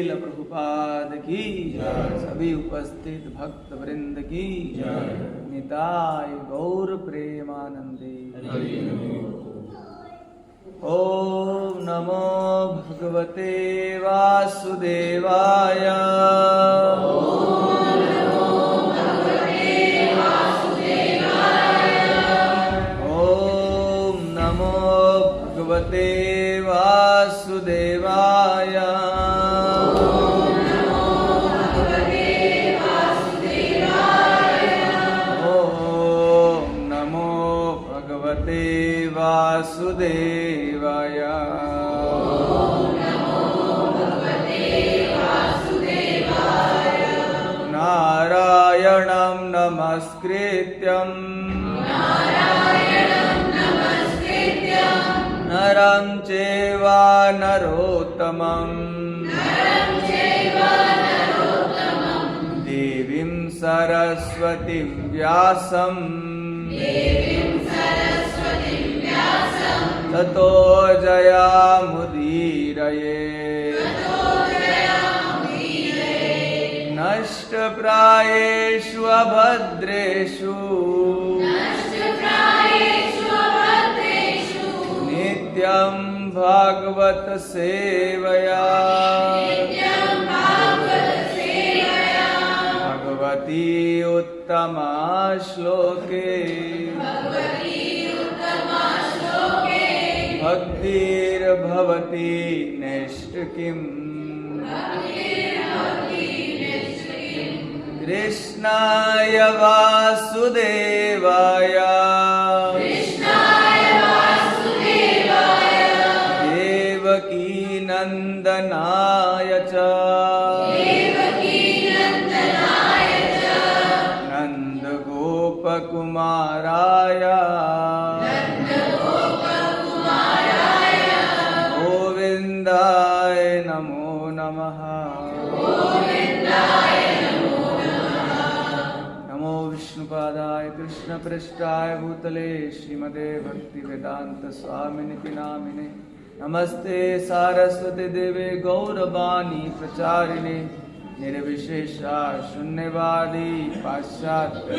श्रील प्रभुपाद की जय। सभी उपस्थित भक्त वृंद की जय। निताय गौर प्रेमानंदे। ओम नमो भगवते वासुदेवाय। ओम नमो भगवते वासुदेवाय। ओम नमो भगवते वासुदेवाय। नारायणं नमस्कृत्यं नरं चैव नरोत्तमं देवीं सरस्वतीं व्यासं ततो जयामुदीरये। नष्टप्रायेषु अभद्रेषु नित्यं भागवत सेवया। भगवती उत्तमा श्लोके भक्तिर्भवति नैष्ठिकीम्। कृष्णाय वासुदेवाय देवकी नंदनाय च नंदगोपकुमाराय गोविन्दाय नमो नमः। नमो विष्णुपादाय कृष्णपृष्ठाय भूतले श्रीमते भक्तिवेदांत स्वामिनिति नामिने। नमस्ते सारस्वती देवे गौरवाणी प्रचारिणे निर्विशेषा शून्यवादी पाश्चात्य।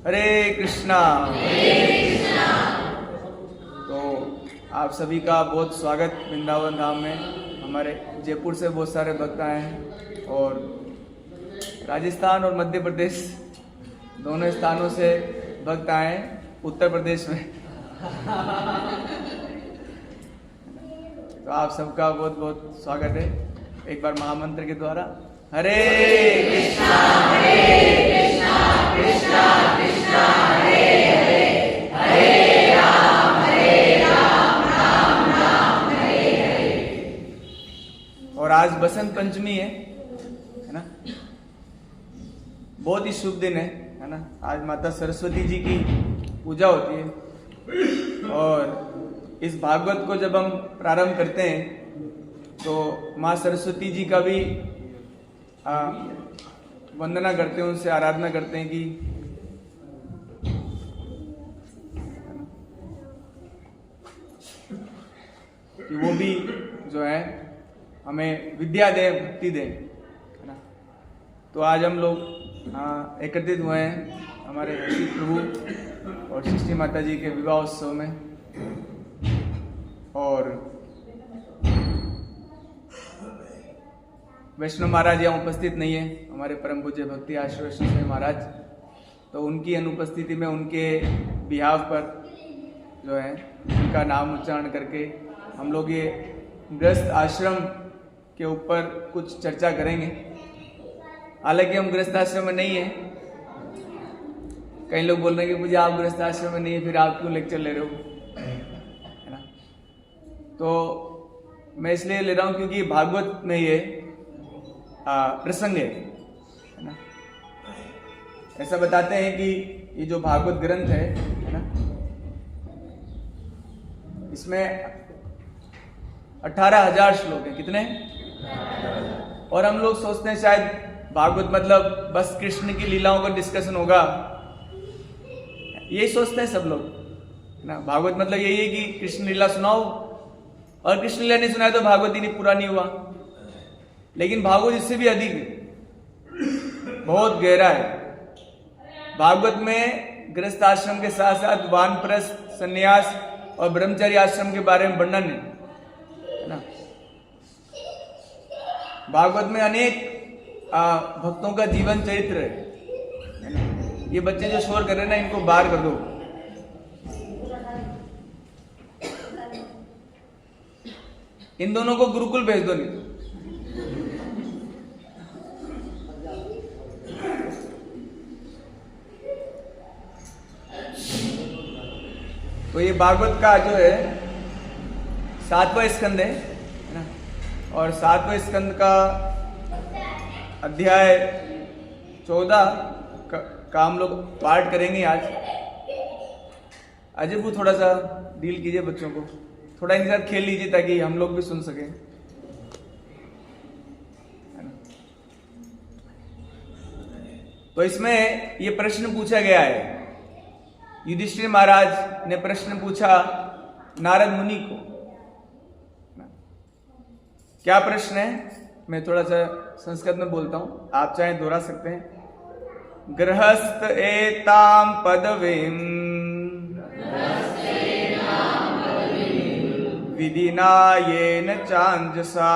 हरे कृष्णा। तो आप सभी का बहुत स्वागत वृंदावन धाम में। हमारे जयपुर से बहुत सारे भक्त आए हैं और राजस्थान और मध्य प्रदेश दोनों स्थानों से भक्त आए हैं। उत्तर प्रदेश में तो आप सबका बहुत बहुत स्वागत है। एक बार महामंत्र के द्वारा हरे कृष्णा कृष्णा कृष्णा हरे हरे हरे राम राम राम हरे हरे। और आज बसंत पंचमी है ना। बहुत ही शुभ दिन है ना। आज माता सरस्वती जी की पूजा होती है और इस भागवत को जब हम प्रारंभ करते हैं तो माँ सरस्वती जी का भी वंदना करते हैं, उनसे आराधना करते हैं कि वो भी जो है हमें विद्या दे, भक्ति दे, है ना। तो आज हम लोग एकत्रित हुए हैं हमारे श्री प्रभु और सृष्टि माता जी के विवाह उत्सव में। और वैष्णव महाराज यहाँ उपस्थित नहीं है, हमारे परम पूज्य भक्ति आश्रय वैष्णव महाराज। तो उनकी अनुपस्थिति में उनके बिहाव पर जो है उनका नाम उच्चारण करके हम लोग ये गृहस्थ आश्रम के ऊपर कुछ चर्चा करेंगे। हालांकि हम गृहस्थ आश्रम में नहीं है। कई लोग बोल रहे हैं कि मुझे आप गृहस्थ आश्रम में नहीं है, फिर आप क्यों लेक्चर ले रहे हो, है ना। तो मैं इसलिए ले रहा हूँ क्योंकि भागवत में ये प्रसंग है ना। ऐसा बताते हैं कि ये जो भागवत ग्रंथ है ना, इसमें 18,000 श्लोक है। कितने? और हम लोग सोचते हैं शायद भागवत मतलब बस कृष्ण की लीलाओं का डिस्कशन होगा, यही सोचते हैं सब लोग ना। भागवत मतलब यही है कि कृष्ण लीला सुनाओ और कृष्ण लीला नहीं सुनाया तो भागवत ही नहीं पूरा नहीं हुआ। लेकिन भागवत इससे भी अधिक है, बहुत गहरा है। भागवत में गृहस्थ आश्रम के साथ साथ वानप्रस्थ, संन्यास और ब्रह्मचर्य आश्रम के बारे में वर्णन है ना। भागवत में अनेक भक्तों का जीवन चरित्र है ना। ये बच्चे जो शोर कर रहे हैं ना, इनको बाहर कर दो। इन दोनों को गुरुकुल भेज दो नहीं। तो ये भागवत का जो है 7वां स्कंद है ना। और 7वें स्कंद का अध्याय 14 का हम लोग पाठ करेंगे आज। अजय वो थोड़ा सा डील कीजिए, बच्चों को थोड़ा इनके साथ खेल लीजिए ताकि हम लोग भी सुन सकें। तो इसमें ये प्रश्न पूछा गया है, युधिष्ठिर महाराज ने प्रश्न पूछा नारद मुनि को। क्या प्रश्न है, मैं थोड़ा सा संस्कृत में बोलता हूं, आप चाहे दोहरा सकते हैं। गृहस्थ एताम पदवीम विधिना येन चांजसा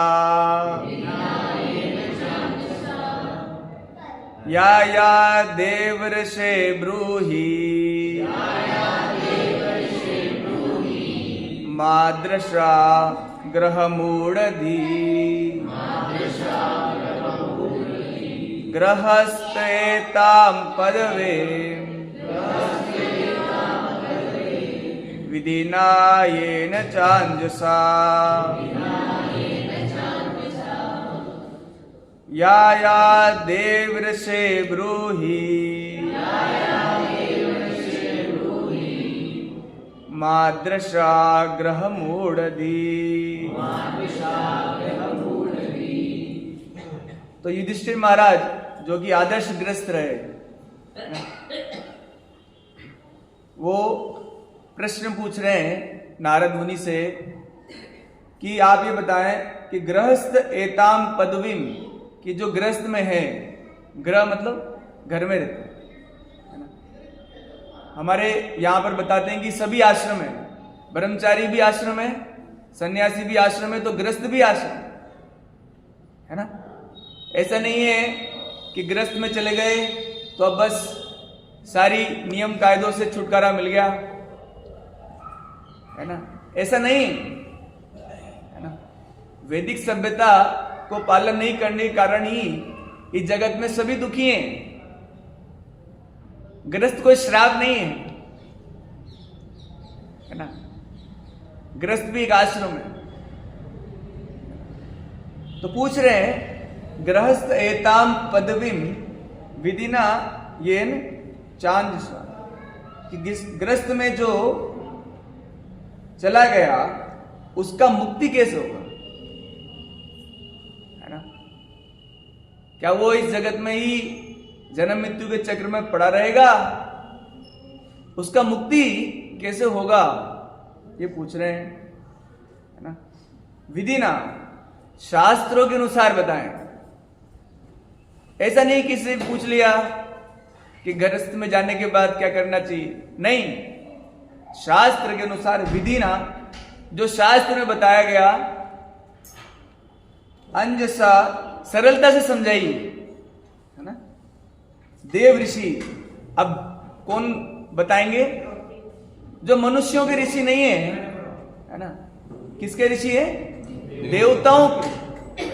या देवर्षे ब्रूहि मादृशा ग्रहमूढ़धि गृहस्थेतां पदवे विधिना येन चांजसा या देवर्षे ब्रूहि मादृशा ग्रहमूढ़धि। तो युधिष्ठिर महाराज जो कि आदर्श ग्रस्त रहे, वो प्रश्न पूछ रहे हैं नारद मुनि से कि आप ये बताएं कि गृहस्थ एताम पदवीम, कि जो गृहस्थ में है, ग्रह मतलब घर में रहते हैं ना। हमारे यहां पर बताते हैं कि सभी आश्रम है, ब्रह्मचारी भी आश्रम है, सन्यासी भी आश्रम है, तो गृहस्थ भी आश्रम है ना। ऐसा नहीं है कि गृहस्थ में चले गए तो अब बस सारी नियम कायदों से छुटकारा मिल गया, है ना। ऐसा नहीं है ना। वैदिक सभ्यता को पालन नहीं करने के कारण ही इस जगत में सभी दुखी हैं। गृहस्थ कोई श्राप नहीं है ना। गृहस्थ भी एक आश्रम है। तो पूछ रहे हैं गृहस्थ एताम पदवीम विधिना येन चांजसा, कि गृहस्थ में जो चला गया उसका मुक्ति कैसे होगा, है ना। क्या वो इस जगत में ही जन्म मृत्यु के चक्र में पड़ा रहेगा, उसका मुक्ति कैसे होगा, ये पूछ रहे हैं, है ना। विधि ना शास्त्रों के अनुसार बताएं। ऐसा नहीं किसी से पूछ लिया कि गृहस्थ में जाने के बाद क्या करना चाहिए, नहीं, शास्त्र के अनुसार विधि ना, जो शास्त्र में बताया गया अंजसा सरलता से समझाइए, है ना। देव ऋषि, अब कौन बताएंगे, जो मनुष्यों के ऋषि नहीं है ना। किसके ऋषि है, देवताओं के,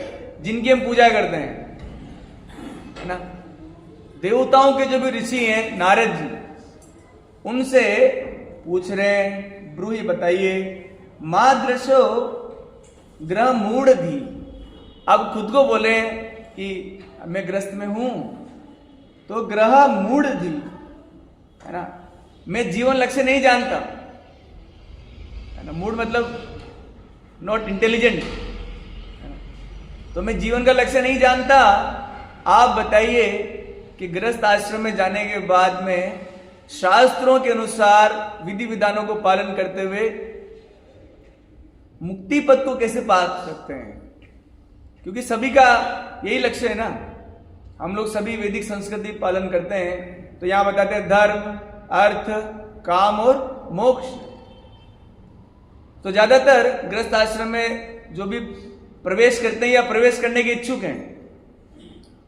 जिनकी हम पूजा करते हैं, है ना। देवताओं के जो भी ऋषि हैं नारद जी, उनसे पूछ रहे हैं, ब्रूहि बताइए, मादृशो ग्रह मूढ़धि। अब खुद को बोले कि मैं ग्रस्त में हूं, तो ग्रह मूढ़धि, है ना। मैं जीवन लक्ष्य नहीं जानता, है ना। मूढ़ मतलब नॉट इंटेलिजेंट, तो मैं जीवन का लक्ष्य नहीं जानता। आप बताइए कि गृहस्थ आश्रम में जाने के बाद में शास्त्रों के अनुसार विधि विधानों को पालन करते हुए मुक्ति पद को कैसे पा सकते हैं, क्योंकि सभी का यही लक्ष्य है ना। हम लोग सभी वैदिक संस्कृति पालन करते हैं, तो यहां बताते हैं धर्म, अर्थ, काम और मोक्ष। तो ज्यादातर गृहस्थ आश्रम में जो भी प्रवेश करते हैं या प्रवेश करने के इच्छुक हैं,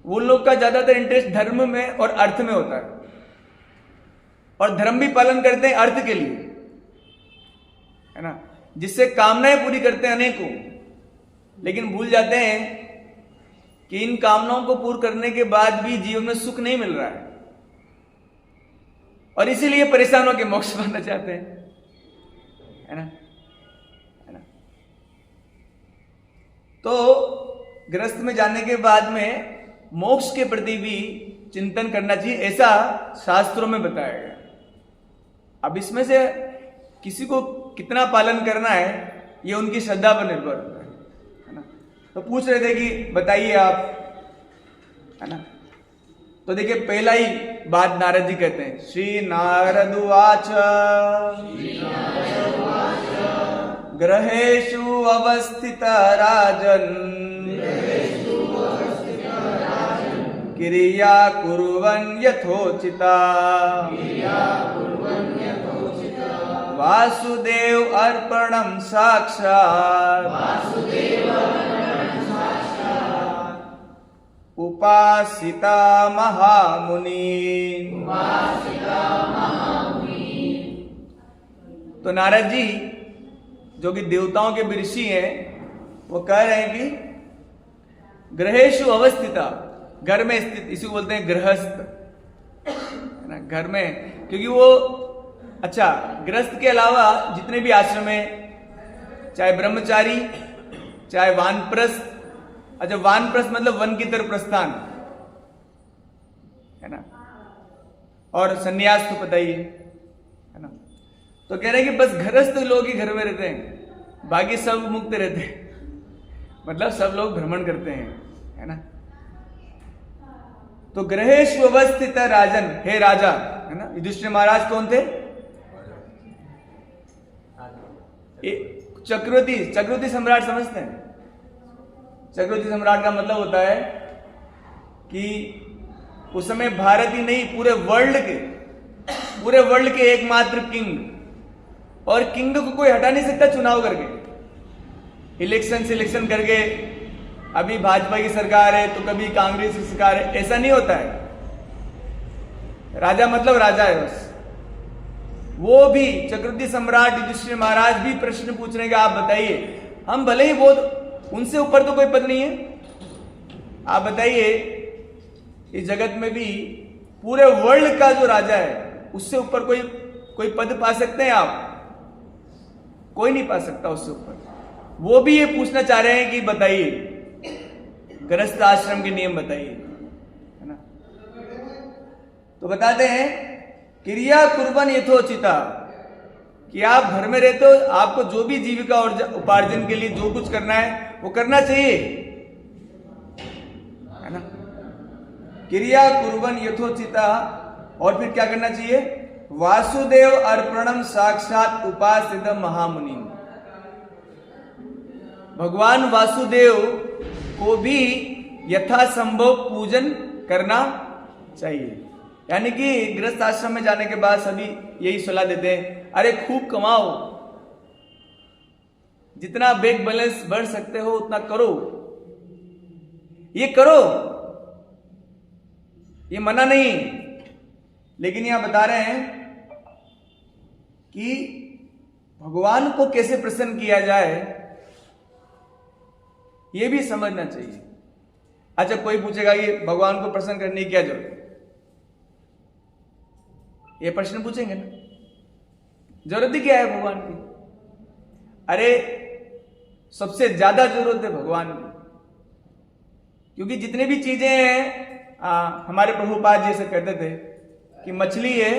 वो लोग का ज्यादातर इंटरेस्ट धर्म में और अर्थ में होता है, और धर्म भी पालन करते हैं अर्थ के लिए, है ना, जिससे कामनाएं पूरी करते हैं अनेकों, लेकिन भूल जाते हैं कि इन कामनाओं को पूर्ण करने के बाद भी जीवन में सुख नहीं मिल रहा है, और इसीलिए परेशान होकर मोक्ष पाना चाहते हैं, है ना। तो गृहस्थ में जाने के बाद में मोक्ष के प्रति भी चिंतन करना चाहिए, ऐसा शास्त्रों में बताया गया। अब इसमें से किसी को कितना पालन करना है ये उनकी श्रद्धा पर निर्भर होता है ना। तो पूछ रहे थे कि बताइए आप, है ना। तो देखिए पहला ही बात नारद जी कहते हैं, श्री नारद उवाच ग्रहेषु अवस्थित राजन क्रिया कुर्वन् यथोचिता वासुदेव अर्पणं साक्षात् उपासिता महामुनि। तो नारद जी जो कि देवताओं के ऋषि हैं, वो कह रहे हैं कि ग्रहेषु अवस्थिता, घर में स्थित, इसी को बोलते हैं गृहस्थ, है ना, घर में। क्योंकि वो अच्छा गृहस्थ के अलावा जितने भी आश्रम हैं, चाहे ब्रह्मचारी चाहे वानप्रस्थ, अच्छा वानप्रस्थ मतलब वन की तरफ प्रस्थान, है ना, और सन्यास तो पता ही है ना। तो कह रहे हैं कि बस गृहस्थ लोग ही घर में रहते हैं, बाकी सब मुक्त रहते हैं, मतलब सब लोग भ्रमण करते हैं, है ना। तो ग्रहेषु अवस्थित राजन, हे राजा, है ना। युधिष्ठिर महाराज कौन थे? चक्रवर्ती सम्राट समझते हैं। चक्रवर्ती सम्राट का मतलब होता है कि उस समय भारत ही नहीं पूरे वर्ल्ड के एकमात्र किंग, और किंग को कोई हटा नहीं सकता चुनाव करके, इलेक्शन सिलेक्शन करके। अभी भाजपा की सरकार है तो कभी कांग्रेस की सरकार है, ऐसा नहीं होता है। राजा मतलब राजा है बस। वो भी चक्रवर्ती सम्राट युधिष्ठिर महाराज भी प्रश्न पूछ रहे हैं कि आप बताइए, हम भले ही बहुत, उनसे ऊपर तो कोई पद नहीं है, आप बताइए इस जगत में भी पूरे वर्ल्ड का जो राजा है उससे ऊपर कोई पद पा सकते हैं आप? कोई नहीं पा सकता उससे ऊपर। वो भी ये पूछना चाह रहे हैं कि बताइए गृहस्थ आश्रम के नियम बताइए, है ना। तो बताते हैं क्रिया कुर्बन यथोचिता, कि आप घर में रहते हो, आपको जो भी जीविका और उपार्जन के लिए जो कुछ करना है वो करना चाहिए, है ना। क्रिया कुर्बन यथोचिता, और फिर क्या करना चाहिए? वासुदेव अर्पणम साक्षात उपासित महामुनि। भगवान वासुदेव को भी यथासंभव पूजन करना चाहिए। यानी कि गृहस्थ आश्रम में जाने के बाद सभी यही सलाह देते हैं, अरे खूब कमाओ, जितना बैंक बैलेंस बढ़ सकते हो उतना करो, ये करो, ये मना नहीं। लेकिन यहां बता रहे हैं कि भगवान को कैसे प्रसन्न किया जाए ये भी समझना चाहिए। अच्छा कोई पूछेगा कि भगवान को प्रसन्न करने की क्या जरूरत है, ये प्रश्न पूछेंगे ना, जरूरत ही क्या है भगवान की? अरे सबसे ज्यादा जरूरत है भगवान की, क्योंकि जितने भी चीजें हैं, हमारे प्रभुपाद जी से कहते थे कि मछली है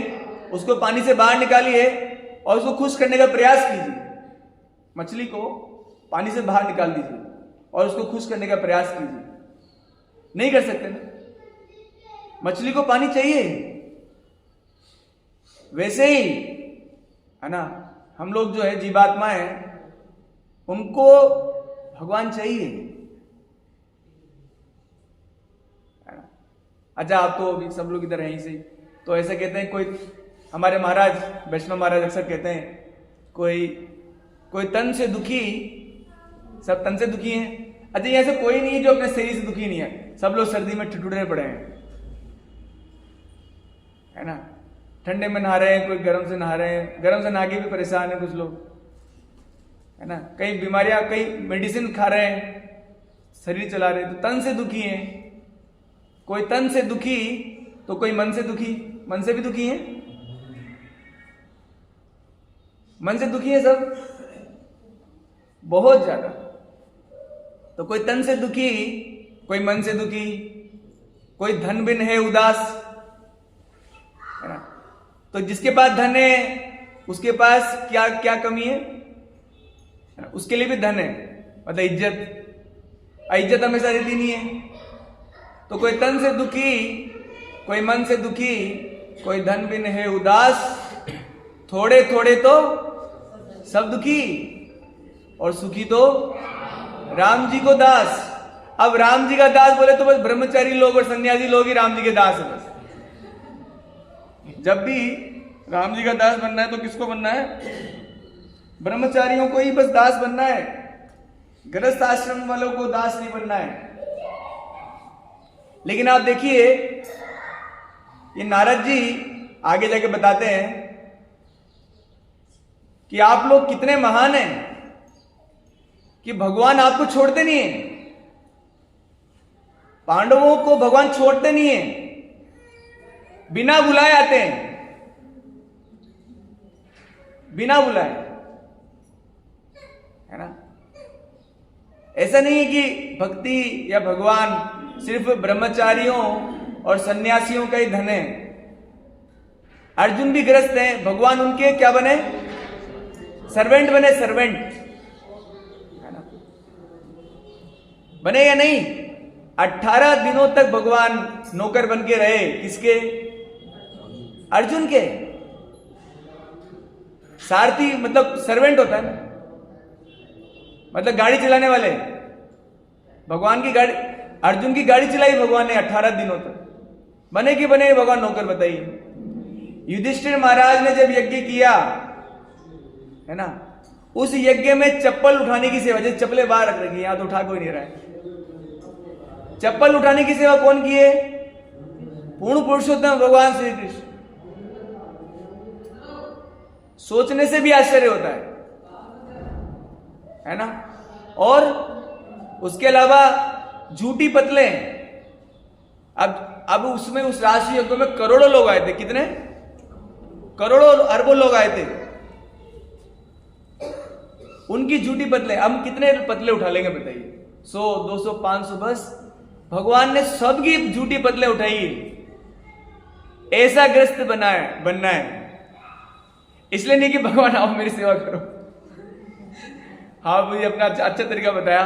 उसको पानी से बाहर निकालिए और उसको खुश करने का प्रयास कीजिए। मछली को पानी से बाहर निकाल दीजिए और उसको खुश करने का प्रयास कीजिए, नहीं कर सकते ना, मछली को पानी चाहिए। वैसे ही है ना, हम लोग जो है जीवात्मा है, उनको भगवान चाहिए। अच्छा, आप तो अभी सब लोग इधर हैं ही सही, तो ऐसे कहते हैं, कोई हमारे महाराज वैष्णव महाराज अक्सर कहते हैं, कोई तन से दुखी, सब तन से दुखी हैं। अच्छा, यहाँ से कोई नहीं है जो अपने शरीर से दुखी नहीं है, सब लोग सर्दी में ठिठुरे पड़े हैं, है ना। ठंडे में नहा रहे हैं, कोई गर्म से नहा रहे हैं, गर्म से नहा के भी परेशान है कुछ लोग, है ना। कई बीमारियां, कई मेडिसिन खा रहे हैं, शरीर चला रहे हैं, तो तन से दुखी हैं। कोई तन से दुखी तो कोई मन से दुखी, मन से भी दुखी है, मन से दुखी है सब बहुत ज्यादा। तो कोई तन से दुखी, कोई मन से दुखी, कोई धन बिन है उदास, है ना। तो जिसके पास धन है उसके पास क्या क्या कमी है, उसके लिए भी धन है, मतलब इज्जत, इज्जत हमेशा रहती नहीं है। तो कोई तन से दुखी, कोई मन से दुखी, कोई धन बिन है उदास, थोड़े थोड़े तो सब दुखी, और सुखी तो राम जी को दास। अब राम जी का दास बोले तो बस ब्रह्मचारी लोग और सन्यासी लोग ही राम जी के दास है बस। जब भी राम जी का दास बनना है तो किसको बनना है? ब्रह्मचारियों को ही बस दास बनना है, गृहस्थ आश्रम वालों को दास नहीं बनना है। लेकिन आप देखिए, ये नारद जी आगे जाके बताते हैं कि आप लोग कितने महान हैं कि भगवान आपको छोड़ते नहीं है। पांडवों को भगवान छोड़ते नहीं है, बिना बुलाए आते हैं, बिना बुलाए, है ना। ऐसा नहीं है कि भक्ति या भगवान सिर्फ ब्रह्मचारियों और सन्यासियों का ही धन है। अर्जुन भी ग्रस्त है, भगवान उनके क्या बने? सर्वेंट बने, सर्वेंट, है ना। बने या नहीं? 18 दिनों तक भगवान नौकर बन के रहे, किसके? अर्जुन के। सारथी मतलब सर्वेंट होता है ना, मतलब गाड़ी चलाने वाले। भगवान की गाड़ी, अर्जुन की गाड़ी चलाई भगवान ने 18 दिनों तक। बने कि बने भगवान नौकर, बताइए। युधिष्ठिर महाराज ने जब यज्ञ किया, है ना, उस यज्ञ में चप्पल उठाने की सेवा, जैसे चप्पलें बाहर रख रखी, यहां तो उठा कोई नहीं रहा है। चप्पल उठाने की सेवा कौन किए? पूर्ण पुरुषोत्तम भगवान श्री कृष्ण। सोचने से भी आश्चर्य होता है ना। और उसके अलावा झूठी पतले, अब उसमें उस राशि यज्ञ में करोड़ों लोग आए थे। कितने? करोड़ों अरबों लोग आए थे। उनकी झूठी पतले, हम कितने पतले उठा लेंगे बताइए? 100, 200, 500, बस। भगवान ने सबकी झूठी पतले उठाई। ऐसा ग्रस्त बनना है। इसलिए नहीं कि भगवान आओ मेरी सेवा करो। हाँ, मुझे अपना अच्छा तरीका बताया।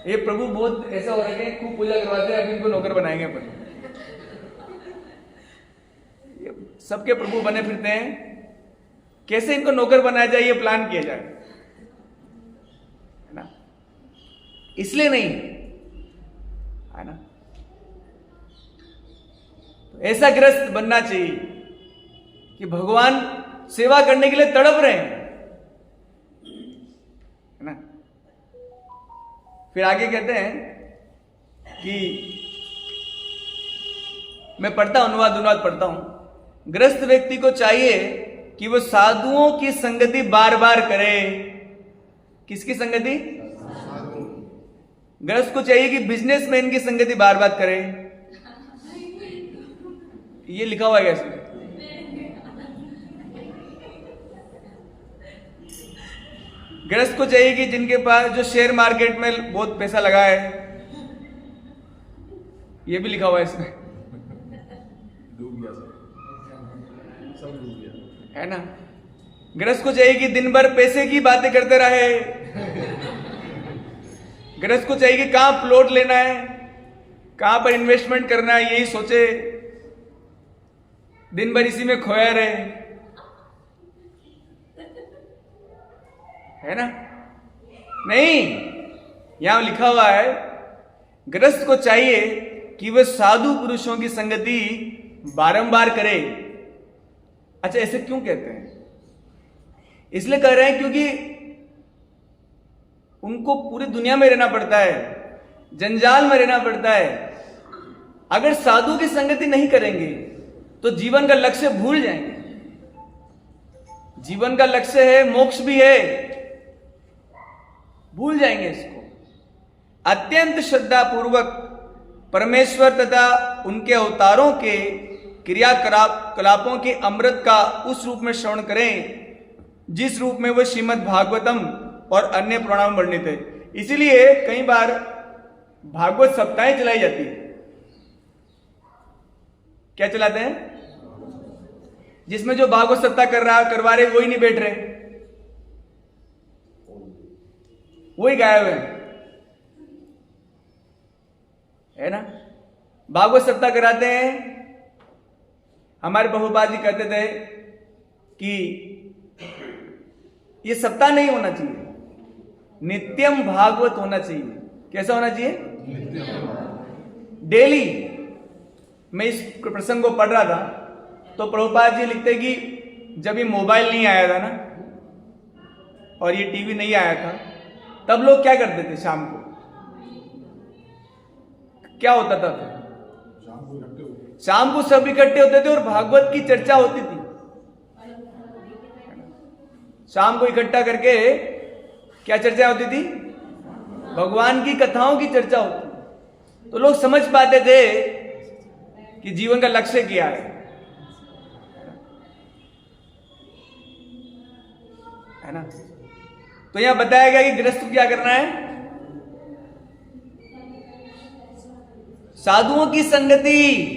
ये प्रभु बहुत ऐसा हो रहा है, खूब पूजा करवाते हैं, अभी इनको नौकर बनाएंगे अपन। सबके प्रभु बने फिरते हैं, कैसे इनको नौकर बनाया जाए ये प्लान किया जाए, है ना। इसलिए नहीं, है ना। ऐसा ग्रस्त बनना चाहिए कि भगवान सेवा करने के लिए तड़प रहे हैं, है ना। फिर आगे कहते हैं कि मैं पढ़ता हूं, अनुवाद पढ़ता हूं। ग्रस्त व्यक्ति को चाहिए कि वो साधुओं की संगति बार बार करे। किसकी संगति? ग्रस्त को चाहिए कि बिजनेसमैन की संगति बार बार करे। ये लिखा हुआ है इसमें। ग्रस्त को चाहिए कि जिनके पास, जो शेयर मार्केट में बहुत पैसा लगा है, ये भी लिखा हुआ है इसमें। डूब गया सब डूब गया, है ना। ग्रस्त को चाहिए कि दिन भर पैसे की बातें करते रहे। ग्रस्त को चाहिए कि कहां प्लॉट लेना है, कहां पर इन्वेस्टमेंट करना है, यही सोचे, दिन भर इसी में खोया रहे, है ना। नहीं, यहां लिखा हुआ है गृहस्थ को चाहिए कि वह साधु पुरुषों की संगति बारंबार करे। अच्छा, ऐसे क्यों कहते हैं? इसलिए कह रहे हैं क्योंकि उनको पूरी दुनिया में रहना पड़ता है, जंजाल में रहना पड़ता है। अगर साधु की संगति नहीं करेंगे तो जीवन का लक्ष्य भूल जाएंगे। जीवन का लक्ष्य है, मोक्ष भी है, भूल जाएंगे इसको। अत्यंत श्रद्धा पूर्वक परमेश्वर तथा उनके अवतारों के क्रियाकलापों के अमृत का उस रूप में श्रवण करें जिस रूप में वह श्रीमद् भागवतम और अन्य पुराणों में वर्णित है। इसीलिए कई बार भागवत सप्ताहें चलाई जाती है। क्या चलाते हैं? जिसमें जो भागवत सप्ताह करवा रहे वही नहीं बैठ रहे, वही गायब है ना। भागवत सप्ताह कराते हैं। हमारे प्रभुपाद जी कहते थे कि ये सप्ताह नहीं होना चाहिए, नित्यम भागवत होना चाहिए। कैसा होना चाहिए? डेली। मैं इस प्रसंग को पढ़ रहा था तो प्रभुपाद जी लिखते कि जब ये मोबाइल नहीं आया था ना और ये टीवी नहीं आया था, तब लोग क्या करते थे? शाम को क्या होता था? शाम को सब इकट्ठे होते थे और भागवत की चर्चा होती थी। शाम को इकट्ठा करके क्या चर्चा होती थी? भगवान की कथाओं की चर्चा होती। तो लोग समझ पाते थे कि जीवन का लक्ष्य क्या है ना। तो यहां बताया गया कि गृहस्थ को क्या करना है? साधुओं की संगति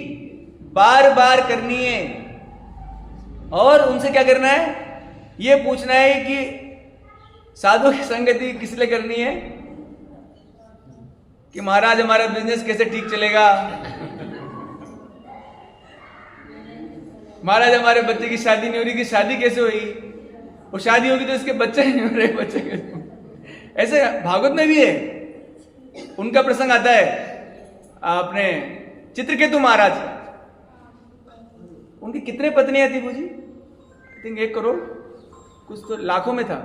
बार बार करनी है और उनसे क्या करना है? ये पूछना है कि साधुओं की संगति किस लिए करनी है? कि महाराज हमारा बिजनेस कैसे ठीक चलेगा, महाराज हमारे बच्चे की शादी नहीं हो रही, कि शादी कैसे होगी, वो शादी होगी तो इसके बच्चे नहीं हो रहे, बच्चे कैसे। ऐसे भागवत में भी है, उनका प्रसंग आता है अपने चित्रकेतु महाराज। उनकी कितने पत्नियां थी वो जी? आई थिंक 1 करोड़, कुछ तो लाखों में था।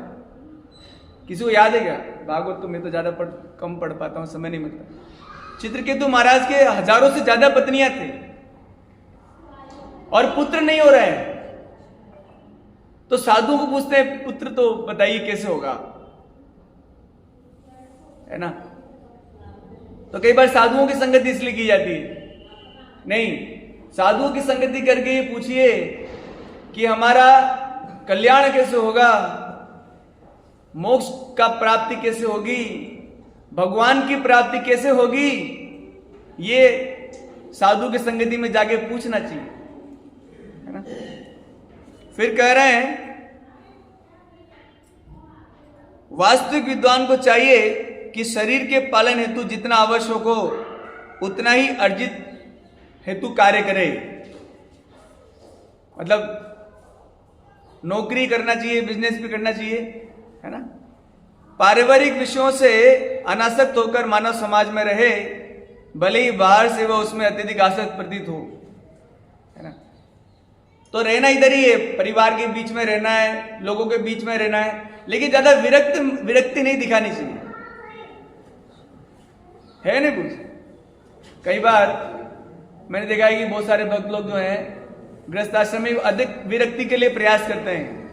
किसी को याद है क्या? भागवत तो मैं तो ज्यादा कम पढ़ पाता हूं, समय नहीं मिलता। चित्रकेतु महाराज के हजारों से ज्यादा पत्नियां थे और पुत्र नहीं हो रहे हैं। तो साधुओं को पूछते हैं पुत्र तो बताइए कैसे होगा, है ना। तो कई बार साधुओं की संगति इसलिए की जाती है। नहीं, साधुओं की संगति करके ये पूछिए कि हमारा कल्याण कैसे होगा, मोक्ष का प्राप्ति कैसे होगी, भगवान की प्राप्ति कैसे होगी। ये साधु की संगति में जाके पूछना चाहिए, है ना। फिर कह रहे हैं वास्तविक विद्वान को चाहिए कि शरीर के पालन हेतु जितना आवश्यक हो उतना ही अर्जित हेतु कार्य करे। मतलब नौकरी करना चाहिए, बिजनेस भी करना चाहिए, है ना। पारिवारिक विषयों से अनासक्त होकर मानव समाज में रहे, भले ही बाहर से वह उसमें अत्यधिक आसक्त प्रतीत हो, है ना। तो रहना इधर ही है, परिवार के बीच में रहना है, लोगों के बीच में रहना है, लेकिन ज्यादा विरक्ति नहीं दिखानी चाहिए, है नहीं कुछ। कई बार मैंने देखा है कि बहुत सारे भक्त लोग जो हैं गृहस्थ आश्रम में अधिक विरक्ति के लिए प्रयास करते हैं,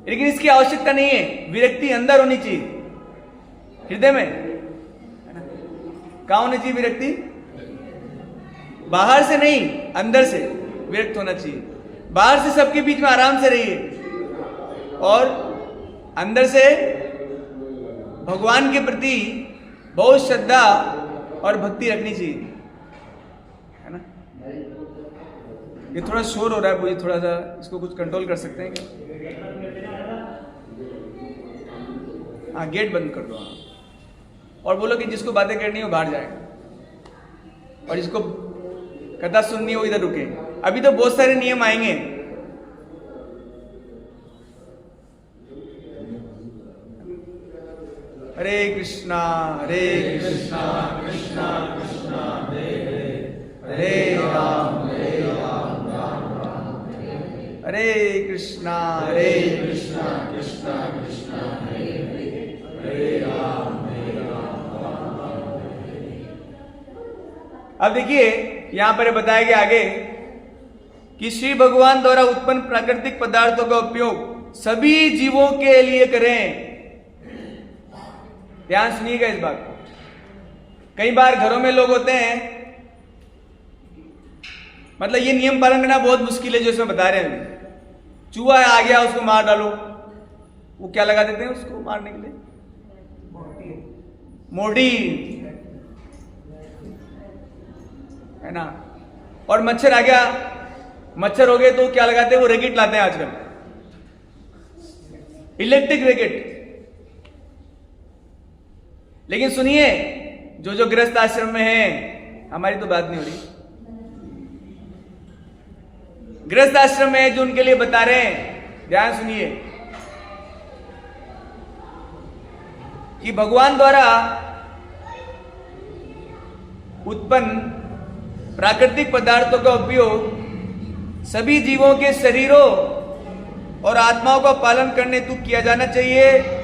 लेकिन इसकी आवश्यकता नहीं है। विरक्ति अंदर होनी चाहिए, हृदय में, है ना। कहां होनी चाहिए विरक्ति? बाहर से नहीं, अंदर से विरक्त होना चाहिए। बाहर से सबके बीच में आराम से रहिए और अंदर से भगवान के प्रति बहुत श्रद्धा और भक्ति रखनी चाहिए, है ना। ये थोड़ा शोर हो रहा है मुझे, थोड़ा सा इसको कुछ कंट्रोल कर सकते हैं क्या? हाँ, गेट बंद कर दो। हाँ, और बोलो कि जिसको बातें करनी है वो बाहर जाए और जिसको कथा सुननी हो इधर रुके। अभी तो बहुत सारे नियम आएंगे, हरे कृष्णा कृष्णा कृष्णा कृष्णा हरे हरे, हरे राम राम राम हरे कृष्णा कृष्णा कृष्णा हरे हरे, हरे राम राम राम। अब देखिए यहां पर बताया गया आगे कि श्री भगवान द्वारा उत्पन्न प्राकृतिक पदार्थों का उपयोग सभी जीवों के लिए करें। ध्यान सुनिएगा इस बात को। कई बार घरों में लोग होते हैं, मतलब ये नियम पालन करना बहुत मुश्किल है जो इसमें बता रहे हैं। चूहा आ गया उसको मार डालो, वो क्या लगा देते हैं उसको मारने के लिए? मोड़ी, है ना। और मच्छर आ गया, मच्छर हो गए तो क्या लगाते हैं? वो रैकेट लाते हैं आजकल, इलेक्ट्रिक रैकेट। लेकिन सुनिए, जो गृहस्थ आश्रम में है, हमारी तो बात नहीं हो रही, गृहस्थ आश्रम में जो उनके लिए बता रहे हैं, ध्यान सुनिए कि भगवान द्वारा उत्पन्न प्राकृतिक पदार्थों का उपयोग सभी जीवों के शरीरों और आत्माओं का पालन करने हेतु किया जाना चाहिए।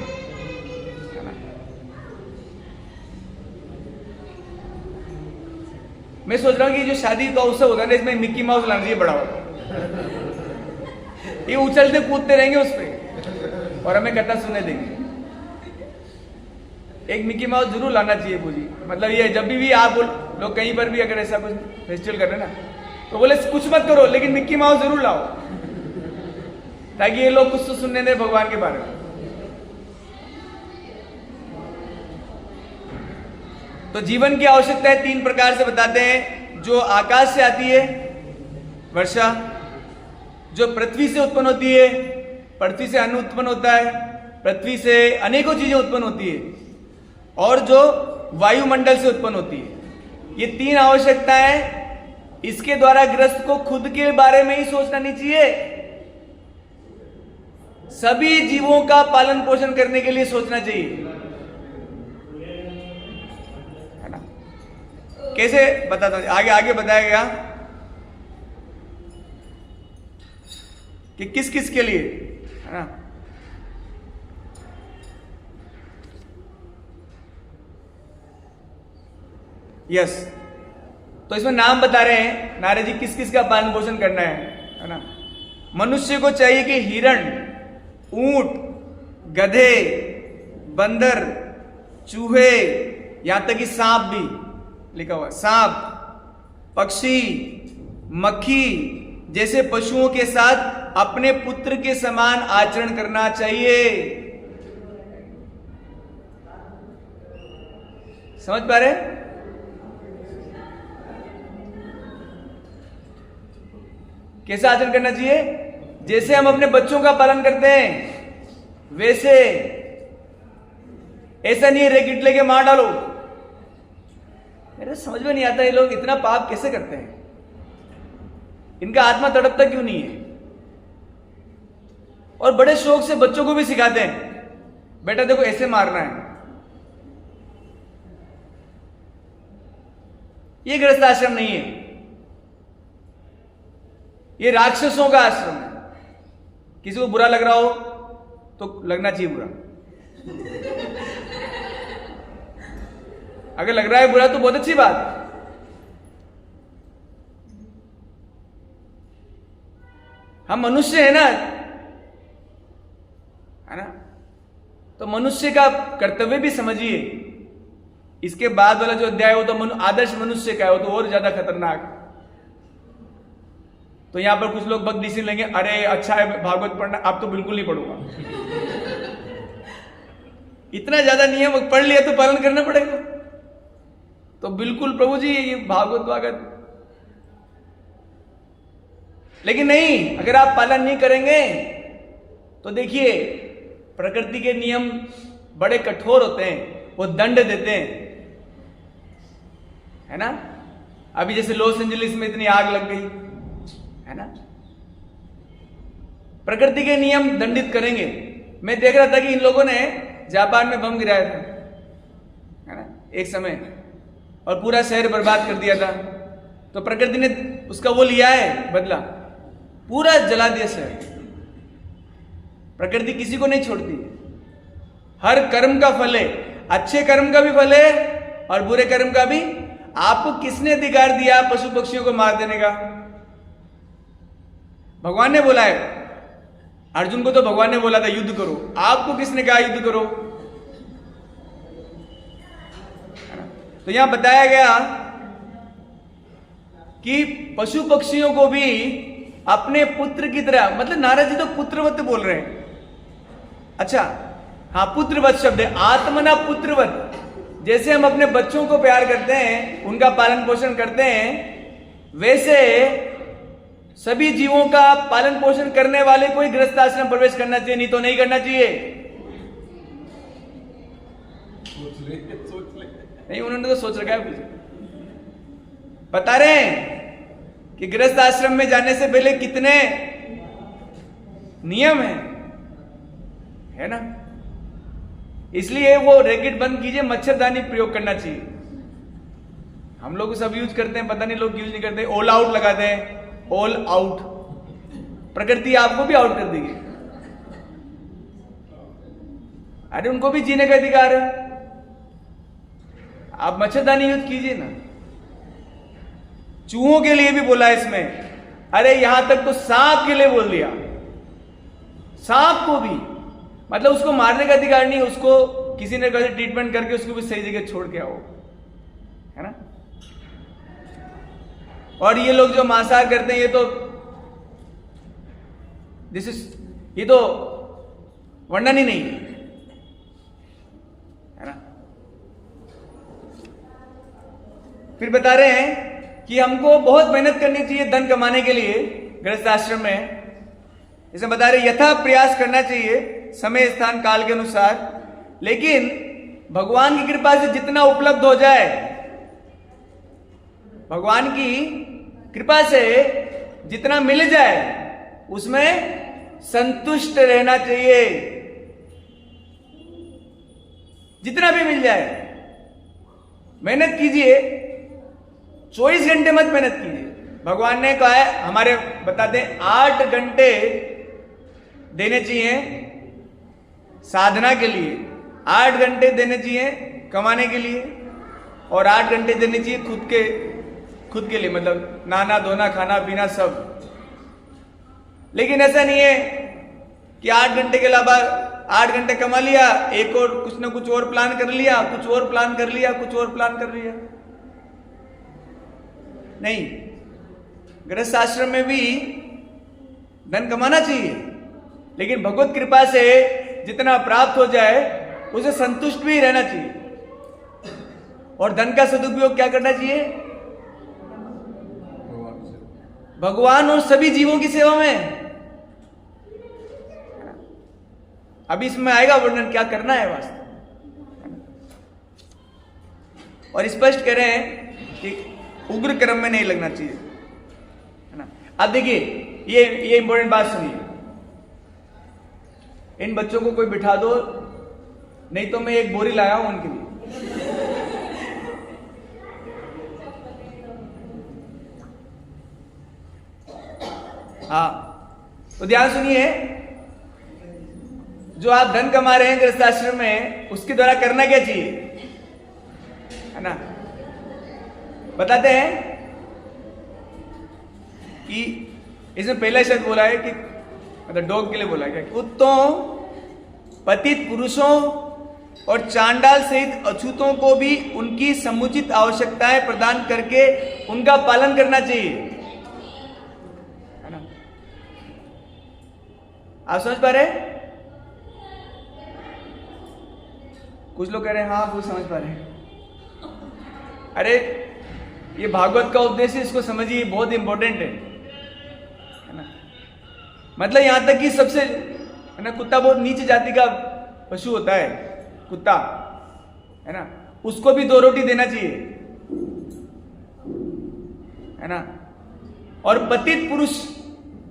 मैं सोच रहा हूं कि जो शादी का उत्सव होता है ना, इसमें मिक्की माउस लाना चाहिए बड़ा होता, ये उछलते कूदते रहेंगे उस पर और हमें कथा सुनने देंगे। एक मिक्की माउस जरूर लाना चाहिए पूजी। मतलब ये जब भी आप लोग कहीं पर भी अगर ऐसा कुछ फेस्टिवल कर रहे हैं ना, तो बोले कुछ मत करो लेकिन मिक्की माउस जरूर लाओ, ताकि ये लोग कुछ तो सुनने दें भगवान के बारे में। तो जीवन की आवश्यकताएं 3 प्रकार से बताते हैं। जो आकाश से आती है, वर्षा, जो पृथ्वी से उत्पन्न होती है, पृथ्वी से अन्न उत्पन्न होता है, पृथ्वी से अनेकों चीजें उत्पन्न होती है, और जो वायुमंडल से उत्पन्न होती है। ये 3 आवश्यकताएं, इसके द्वारा ग्रस्त को खुद के बारे में ही सोचना नहीं चाहिए, सभी जीवों का पालन पोषण करने के लिए सोचना चाहिए, है ना। कैसे बताता, आगे बताया गया कि किस किस के लिए, है ना। यस, तो इसमें नाम बता रहे हैं नारद जी किस किस का पालन पोषण करना है ना। मनुष्य को चाहिए कि हिरण, ऊंट, गधे, बंदर, चूहे, यहां तक कि सांप भी लिखा हुआ, सांप, पक्षी, मक्खी जैसे पशुओं के साथ अपने पुत्र के समान आचरण करना चाहिए। समझ पा रहे? कैसा आचरण करना चाहिए? जैसे हम अपने बच्चों का पालन करते हैं वैसे। ऐसा नहीं है रैकेट लेके मार डालो। मेरे समझ में नहीं आता ये लोग इतना पाप कैसे करते हैं, इनका आत्मा तड़पता क्यों नहीं है। और बड़े शौक से बच्चों को भी सिखाते हैं, बेटा देखो ऐसे मारना है। ये गृहस्थ आश्रम नहीं है, ये राक्षसों का आश्रम है। किसी को बुरा लग रहा हो तो लगना चाहिए बुरा, अगर लग रहा है बुरा तो बहुत अच्छी बात है। हम मनुष्य है ना, है ना। तो मनुष्य का कर्तव्य भी समझिए। इसके बाद वाला जो अध्याय हो तो आदर्श मनुष्य का है, वो तो और ज्यादा खतरनाक। तो यहां पर कुछ लोग बग डिसीजन लेंगे, अरे अच्छा है भागवत पढ़ना, अब तो बिल्कुल नहीं पढ़ूंगा। इतना ज्यादा नियम पढ़ लिया तो पालन करना पड़ेगा। तो बिल्कुल प्रभु जी ये भागवत, लेकिन नहीं, अगर आप पालन नहीं करेंगे तो देखिए प्रकृति के नियम बड़े कठोर होते हैं, वो दंड देते हैं, है ना। अभी जैसे लॉस एंजलिस में इतनी आग लग गई, है ना। प्रकृति के नियम दंडित करेंगे। मैं देख रहा था कि इन लोगों ने जापान में बम गिराया था, एक समय, और पूरा शहर बर्बाद कर दिया था। तो प्रकृति ने उसका वो लिया है बदला, पूरा जला दिया शहर। प्रकृति किसी को नहीं छोड़ती, हर कर्म का फल है, अच्छे कर्म का भी फल है और बुरे कर्म का भी। आपको किसने अधिकार दिया पशु पक्षियों को मार देने का? भगवान ने बोला है। अर्जुन को तो भगवान ने बोला था युद्ध करो, आपको किसने कहा युद्ध करो? तो यहां बताया गया कि पशु पक्षियों को भी अपने पुत्र की तरह, मतलब नारद जी तो पुत्रवत बोल रहे हैं। अच्छा, हाँ, पुत्रवत शब्द है, आत्मना पुत्रवत। जैसे हम अपने बच्चों को प्यार करते हैं, उनका पालन पोषण करते हैं, वैसे सभी जीवों का पालन पोषण करने वाले को ही गृहस्थ आश्रम प्रवेश करना चाहिए, नहीं तो नहीं करना चाहिए। सोच ले। नहीं, उन्होंने तो सोच रखा है। बता रहे हैं कि गृहस्थ आश्रम में जाने से पहले कितने नियम है ना। इसलिए वो रैकेट बंद कीजिए, मच्छरदानी प्रयोग करना चाहिए। हम लोग सब यूज करते हैं, पता नहीं लोग यूज नहीं करते। ऑल आउट लगाते हैं, ऑल आउट। प्रकृति आपको भी आउट कर देगी। अरे उनको भी जीने का अधिकार है, आप मच्छरदानी यूज कीजिए ना। चूहों के लिए भी बोला है इसमें, अरे यहां तक तो सांप के लिए बोल दिया, सांप को भी, मतलब उसको मारने का अधिकार नहीं, उसको किसी ने कैसे ट्रीटमेंट करके उसको भी सही जगह छोड़ के आओ, है ना। और ये लोग जो मांसाहार करते हैं, ये तो वर्णन ही नहीं है ना। फिर बता रहे हैं कि हमको बहुत मेहनत करनी चाहिए धन कमाने के लिए गृहस्थ आश्रम में। इसमें बता रहे यथा प्रयास करना चाहिए समय स्थान काल के अनुसार, लेकिन भगवान की कृपा से जितना उपलब्ध हो जाए, भगवान की कृपा से जितना मिल जाए उसमें संतुष्ट रहना चाहिए। जितना भी मिल जाए मेहनत कीजिए, 24 घंटे मत मेहनत कीजिए। भगवान ने कहा है, हमारे बताते हैं 8 घंटे देने चाहिए साधना के लिए, 8 घंटे देने चाहिए कमाने के लिए, और 8 घंटे देने चाहिए खुद के लिए, मतलब नहाना धोना खाना पीना सब। लेकिन ऐसा नहीं है कि 8 घंटे के अलावा 8 घंटे कमा लिया, एक और कुछ ना कुछ और प्लान कर लिया, कुछ और प्लान कर लिया, कुछ और प्लान कर लिया। नहीं, गृहस्थ आश्रम में भी धन कमाना चाहिए, लेकिन भगवत कृपा से जितना प्राप्त हो जाए उसे संतुष्ट भी रहना चाहिए। और धन का सदुपयोग क्या करना चाहिए? भगवान और सभी जीवों की सेवा में। अभी इसमें आएगा वर्णन क्या करना है वास्तव, और स्पष्ट कह रहे हैं कि उग्र कर्म में नहीं लगना चाहिए, है ना। अब देखिए ये इंपॉर्टेंट बात सुनिए, इन बच्चों को कोई बिठा दो, नहीं तो मैं एक बोरी लाया हूं उनके लिए। हाँ, तो ध्यान सुनिए, जो आप धन कमा रहे हैं गृहस्थ आश्रम में, उसके द्वारा करना क्या चाहिए, है ना। बताते हैं कि इसमें पहला शब्द बोला है कि मतलब डॉग के लिए बोला है, कुत्तों, पतित पुरुषों और चांडाल सहित अछूतों को भी उनकी समुचित आवश्यकताएं प्रदान करके उनका पालन करना चाहिए, है ना। आप समझ पा रहे? कुछ लोग कह रहे हैं हाँ वो समझ पा रहे हैं। अरे ये भागवत का उद्देश्य, इसको समझिए, बहुत इंपॉर्टेंट है ना। मतलब यहां तक कि सबसे, है ना, कुत्ता बहुत नीचे जाति का पशु होता है, कुत्ता, है ना, उसको भी 2 रोटी देना चाहिए, है ना। और पतित पुरुष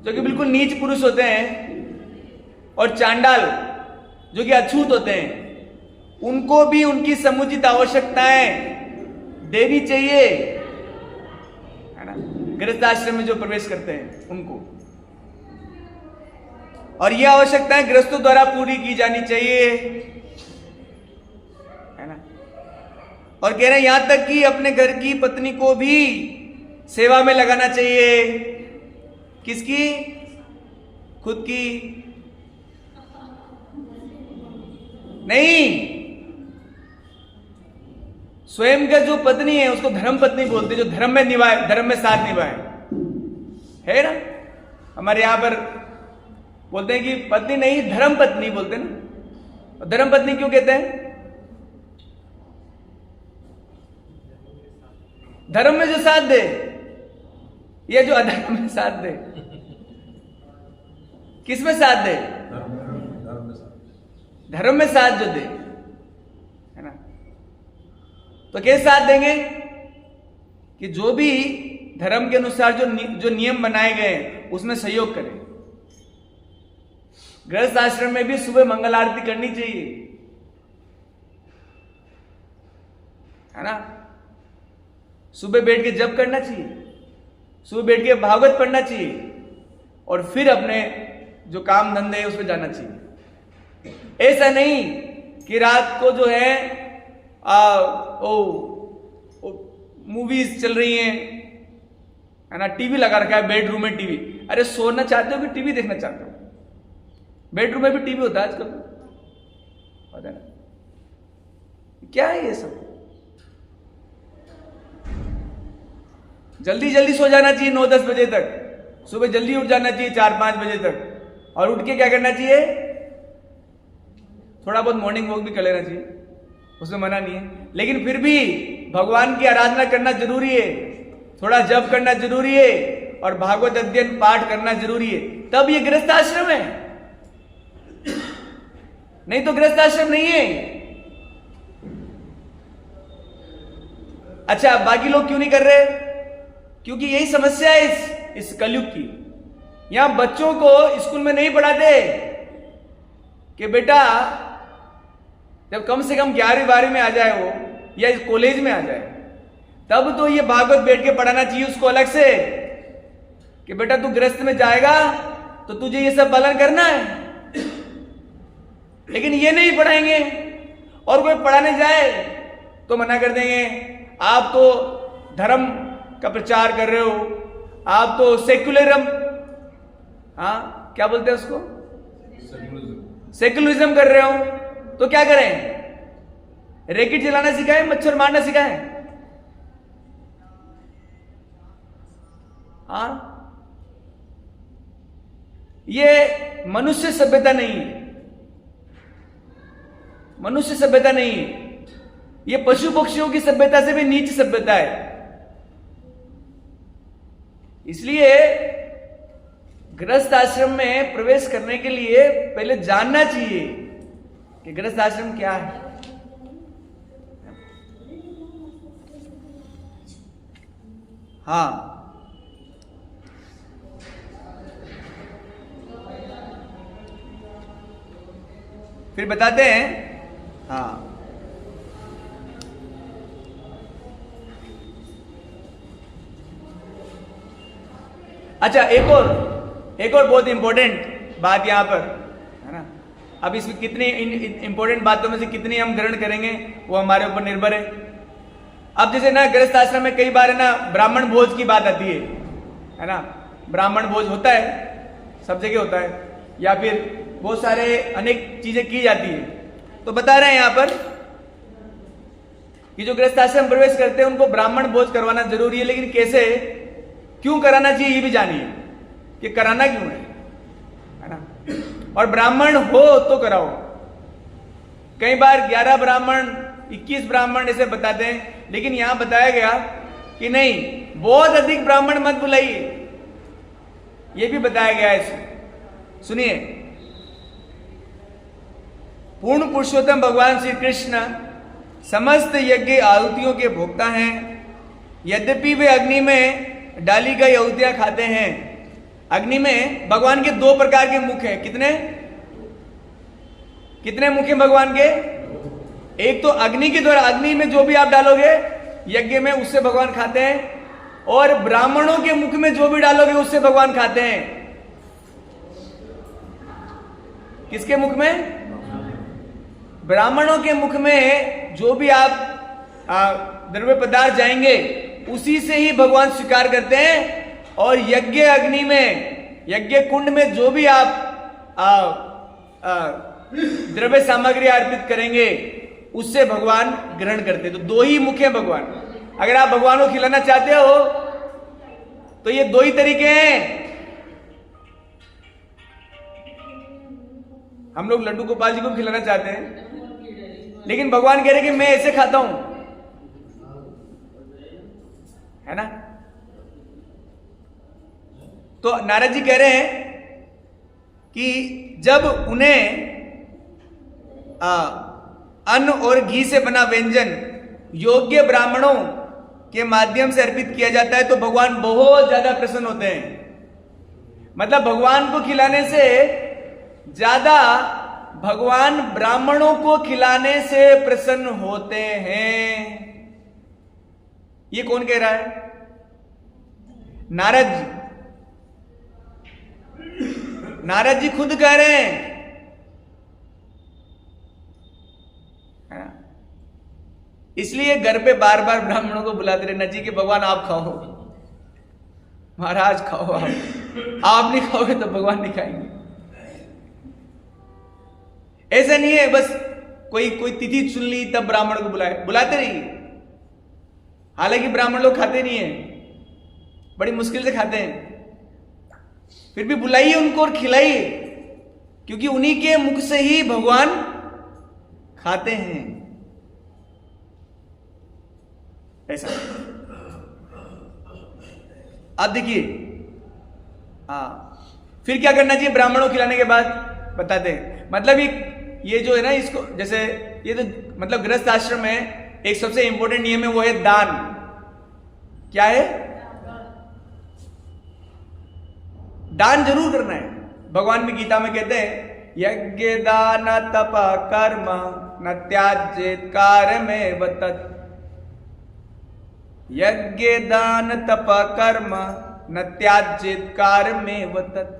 जो कि बिल्कुल नीच पुरुष होते हैं, और चांडाल जो कि अछूत होते हैं, उनको भी उनकी समुचित आवश्यकताएं देनी चाहिए, है ना, गृहस्थ आश्रम में जो प्रवेश करते हैं उनको। और ये आवश्यकताएं गृहस्थों द्वारा पूरी की जानी चाहिए, है ना। और कह रहे हैं यहां तक कि अपने घर की पत्नी को भी सेवा में लगाना चाहिए। किसकी? खुद की नहीं, स्वयं का जो पत्नी है उसको धर्म पत्नी बोलते हैं, जो धर्म में निभाए, धर्म में साथ निभाए, है ना। हमारे यहां पर बोलते हैं कि पत्नी नहीं, धर्म पत्नी बोलते हैं ना। और धर्म पत्नी क्यों कहते हैं? धर्म में जो साथ दे या जो अधर्म में साथ दे? किस में साथ दे? धर्म में साथ जो दे, है ना। तो कैसे साथ देंगे? कि जो भी धर्म के अनुसार जो नियम बनाए गए हैं उसमें सहयोग करें। गृहस्थ आश्रम में भी सुबह मंगल आरती करनी चाहिए, है ना। सुबह बैठ के जप करना चाहिए, सुबह बैठ के भागवत पढ़ना चाहिए, और फिर अपने जो काम धंधे है उसमें जाना चाहिए। ऐसा नहीं कि रात को जो है मूवीज चल रही हैं, है ना, टीवी लगा रखा है बेडरूम में टीवी। अरे सोना चाहते हो कि टीवी देखना चाहते हो? बेडरूम में भी टीवी होता है आजकल, पता है? क्या है ये सब? जल्दी जल्दी सो जाना चाहिए 9-10 बजे तक, सुबह जल्दी उठ जाना चाहिए 4-5 बजे तक, और उठ के क्या करना चाहिए? थोड़ा बहुत मॉर्निंग वॉक भी कर लेना चाहिए, उसमें मना नहीं है। लेकिन फिर भी भगवान की आराधना करना जरूरी है, थोड़ा जप करना जरूरी है, और भागवत अध्ययन पाठ करना जरूरी है, तब ये गृहस्थ आश्रम है। नहीं तो गृहस्थ आश्रम नहीं है। अच्छा, बाकी लोग क्यों नहीं कर रहे? क्योंकि यही समस्या है इस कलयुग की। यहां बच्चों को स्कूल में नहीं पढ़ाते कि बेटा जब कम से कम 11वीं-12वीं में आ जाए वो, या इस कॉलेज में आ जाए, तब तो ये भागवत बैठ के पढ़ाना चाहिए उसको अलग से, कि बेटा तू गृहस्थ में जाएगा तो तुझे ये सब पालन करना है। लेकिन ये नहीं पढ़ाएंगे, और कोई पढ़ाने जाए तो मना कर देंगे, आप तो धर्म का प्रचार कर रहे हो, आप तो सेक्युलरिज्म, हाँ क्या बोलते हैं उसको, सेक्युलरिज्म कर रहे हो। तो क्या करें? रैकेट जलाना सिखाएं, मच्छर मारना सिखाएं? हाँ, ये मनुष्य सभ्यता नहीं है, मनुष्य सभ्यता नहीं है, ये पशु पक्षियों की सभ्यता से भी नीच सभ्यता है। इसलिए गृहस्थ आश्रम में प्रवेश करने के लिए पहले जानना चाहिए कि गृहस्थ आश्रम क्या है। हाँ, फिर बताते हैं। हाँ, अच्छा, एक और बहुत इंपॉर्टेंट बात यहां पर, है ना। अब इसमें कितनी इंपॉर्टेंट बातों में से कितनी हम ग्रहण करेंगे वो हमारे ऊपर निर्भर है। अब जैसे ना गृहस्थ आश्रम में कई बार है ना ब्राह्मण भोज की बात आती है ना। ब्राह्मण भोज होता है, सब जगह होता है, या फिर बहुत सारे अनेक चीजें की जाती है। तो बता रहे हैं यहां पर कि जो गृहस्थ आश्रम प्रवेश करते हैं उनको ब्राह्मण भोज करवाना जरूरी है। लेकिन कैसे, क्यों कराना चाहिए ये भी जानिए कि कराना क्यों है ना। और ब्राह्मण हो तो कराओ। कई बार 11 ब्राह्मण 21 ब्राह्मण ऐसे बताते हैं, लेकिन यहां बताया गया कि नहीं, बहुत अधिक ब्राह्मण मत बुलाइए, ये भी बताया गया है इसमें। सुनिए, पूर्ण पुरुषोत्तम भगवान श्री कृष्ण समस्त यज्ञ आहुतियों के भोक्ता हैं। यद्यपि वे अग्नि में डाली गई आहुतियां खाते हैं। अग्नि में भगवान के 2 प्रकार के मुख हैं। कितने मुख हैं भगवान के? एक तो अग्नि के द्वारा, अग्नि में जो भी आप डालोगे यज्ञ में उससे भगवान खाते हैं, और ब्राह्मणों के मुख में जो भी डालोगे उससे भगवान खाते हैं। किसके मुख में? ब्राह्मणों के मुख में जो भी आप द्रव्य पदार्थ जाएंगे उसी से ही भगवान स्वीकार करते हैं। और यज्ञ अग्नि में, यज्ञ कुंड में जो भी आप द्रव्य सामग्री अर्पित करेंगे उससे भगवान ग्रहण करते। तो दो ही मुख है भगवान। अगर आप भगवान को खिलाना चाहते हो तो ये दो ही तरीके हैं। हम लोग लड्डू गोपाल जी को खिलाना चाहते हैं, लेकिन भगवान कह रहे कि मैं ऐसे खाता हूं, है ना। तो नारद जी कह रहे हैं कि जब उन्हें अन्न और घी से बना व्यंजन योग्य ब्राह्मणों के माध्यम से अर्पित किया जाता है तो भगवान बहुत ज्यादा प्रसन्न होते हैं। मतलब भगवान को खिलाने से ज्यादा भगवान ब्राह्मणों को खिलाने से प्रसन्न होते हैं। ये कौन कह रहा है? नारद जी। नारद जी खुद कह रहे हैं, है ना। इसलिए घर पे बार बार ब्राह्मणों को बुलाते रहना चाहिए कि भगवान आप खाओ, महाराज खाओ, आप नहीं खाओगे तो भगवान नहीं खाएंगे। ऐसा नहीं है बस कोई तिथि चुन ली तब ब्राह्मण को बुलाते रहिए। हालांकि ब्राह्मण लोग खाते नहीं है, बड़ी मुश्किल से खाते हैं, फिर भी बुलाइए उनको और खिलाइए, क्योंकि उन्हीं के मुख से ही भगवान खाते हैं। ऐसा। अब देखिए, फिर क्या करना चाहिए ब्राह्मणों को खिलाने के बाद बताते हैं। मतलब ये जो है ना, इसको जैसे ये तो मतलब गृहस्थ आश्रम में एक सबसे इंपॉर्टेंट नियम है, वो है दान। क्या है? दान जरूर करना है। भगवान भी गीता में कहते हैं यज्ञ दान तप कर्म न त्याज्येत कार्यमेव तत्। यज्ञ दान तप कर्म न त्याज्येत कार्यमेव तत्।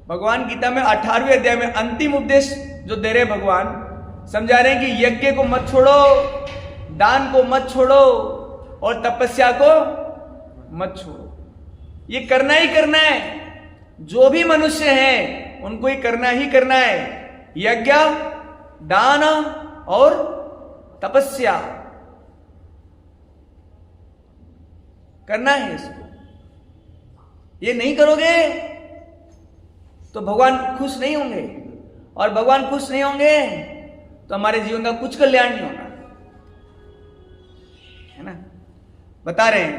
भगवान गीता में 18वें अध्याय में अंतिम उपदेश जो दे रहे भगवान, समझा रहे हैं कि यज्ञ को मत छोड़ो, दान को मत छोड़ो और तपस्या को मत छोड़ो। ये करना ही करना है। जो भी मनुष्य हैं उनको ये करना ही करना है। यज्ञ, दान और तपस्या करना है इसको। ये नहीं करोगे तो भगवान खुश नहीं होंगे, और भगवान खुश नहीं होंगे तो हमारे जीवन का कुछ कल्याण नहीं होगा, है ना। बता रहे हैं।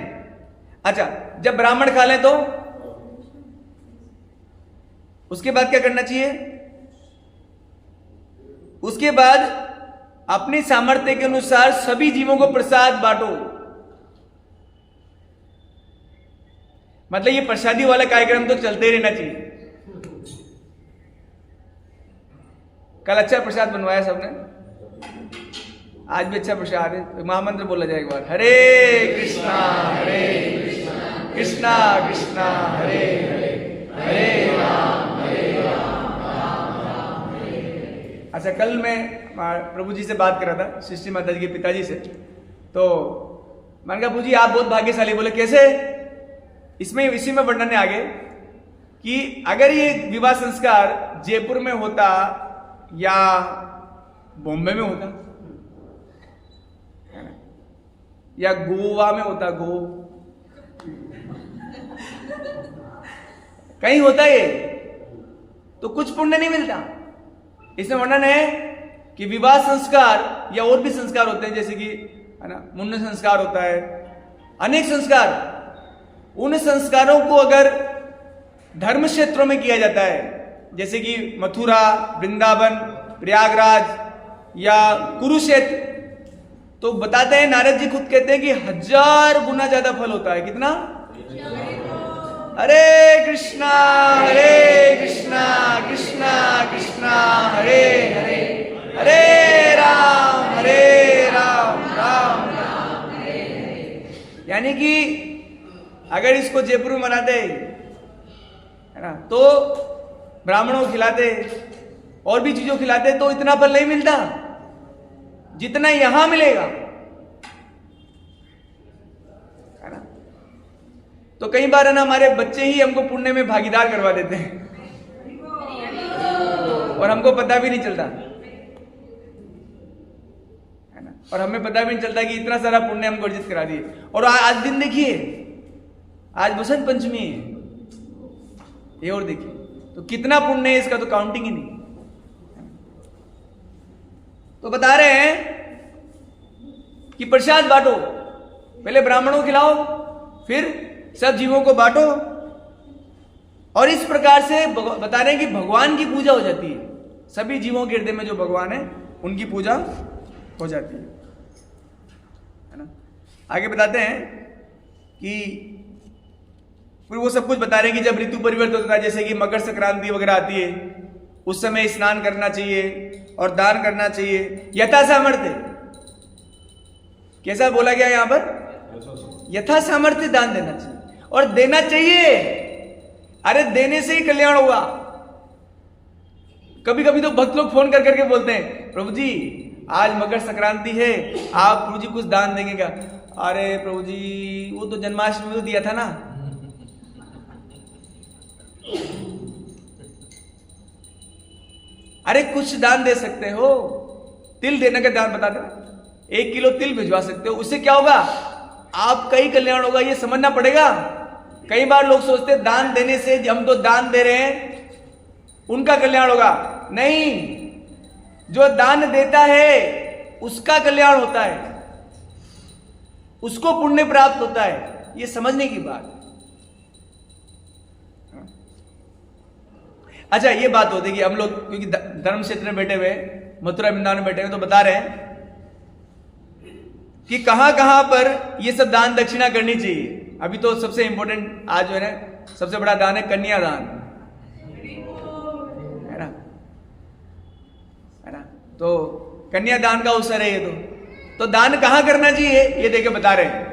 अच्छा, जब ब्राह्मण खा लें तो उसके बाद क्या करना चाहिए? उसके बाद अपनी सामर्थ्य के अनुसार सभी जीवों को प्रसाद बांटो। मतलब ये प्रसादी वाला कार्यक्रम तो चलते ही रहना चाहिए। कल अच्छा प्रसाद बनवाया सबने, आज भी अच्छा प्रसाद है। महामंत्र बोला जाए एक बार, हरे कृष्णा कृष्णा कृष्णा हरे हरे, हरे राम राम राम हरे। अच्छा, कल मैं प्रभु जी से बात कर रहा था, सृष्टि माता जी के पिताजी से। तो मैंने कहा, प्रभु जी आप बहुत भाग्यशाली। बोले कैसे? इसी में वर्णन है आगे कि अगर ये विवाह संस्कार जयपुर में होता या बॉम्बे में होता या गोवा में होता, कहीं होता ये, तो कुछ पुण्य नहीं मिलता। इसमें वर्णन है कि विवाह संस्कार या और भी संस्कार होते हैं, जैसे कि है ना, मुंडन संस्कार होता है, अनेक संस्कार। उन संस्कारों को अगर धर्म क्षेत्रों में किया जाता है, जैसे कि मथुरा, वृंदावन, प्रयागराज या कुरुक्षेत्र, तो बताते हैं, नारद जी खुद कहते हैं कि 1000 गुना ज्यादा फल होता है। कितना? हरे कृष्णा कृष्णा कृष्णा हरे हरे, हरे राम राम राम हरे हरे। यानी कि अगर इसको जयपुर में मनाते है ना, तो ब्राह्मणों को खिलाते और भी चीजों खिलाते तो इतना फल नहीं मिलता जितना यहां मिलेगा, है ना। तो कई बार है ना, हमारे बच्चे ही हमको पुण्य में भागीदार करवा देते हैं और हमको पता भी नहीं चलता, है ना। और हमें पता भी नहीं चलता कि इतना सारा पुण्य हमको अर्जित करा दिए। और आज दिन देखिए, आज बसंत पंचमी है, ये और देखिए तो कितना पुण्य है, इसका तो काउंटिंग ही नहीं। तो बता रहे हैं कि प्रसाद बांटो, पहले ब्राह्मणों को खिलाओ, फिर सब जीवों को बांटो, और इस प्रकार से बता रहे हैं कि भगवान की पूजा हो जाती है। सभी जीवों के हृदय में जो भगवान है उनकी पूजा हो जाती है ना। आगे बताते हैं कि फिर वो सब कुछ बता रहे हैं कि जब ऋतु परिवर्तन होता है, जैसे कि मकर संक्रांति वगैरह आती है, उस समय स्नान करना चाहिए और दान करना चाहिए यथा सामर्थ्य। कैसा बोला गया यहां पर? यथा सामर्थ्य दान देना चाहिए, और देना चाहिए। अरे देने से ही कल्याण होगा। कभी कभी तो भक्त लोग फोन कर करके बोलते हैं, प्रभु जी आज मकर संक्रांति है, आप प्रभु जी कुछ दान देंगे क्या? अरे प्रभु जी वो तो जन्माष्टमी में तो दिया था ना। अरे कुछ दान दे सकते हो, तिल देने का दान बता दो, 1 किलो तिल भिजवा सकते हो, उससे क्या होगा? आपका ही कल्याण होगा, ये समझना पड़ेगा। कई बार लोग सोचते हैं दान देने से, हम तो दान दे रहे हैं उनका कल्याण होगा। नहीं, जो दान देता है उसका कल्याण होता है, उसको पुण्य प्राप्त होता है, ये समझने की बात है। अच्छा, ये बात होती है कि हम लोग क्योंकि धर्म क्षेत्र में बैठे हुए, मथुरा वृंदावन में बैठे हुए, तो बता रहे हैं कि कहां कहां पर ये सब दान दक्षिणा करनी चाहिए। अभी तो सबसे इंपॉर्टेंट आज जो है ना, सबसे बड़ा दान है कन्यादान, है ना, है ना। तो कन्यादान का अवसर है ये। तो दान कहां करना चाहिए ये देखे बता रहे हैं।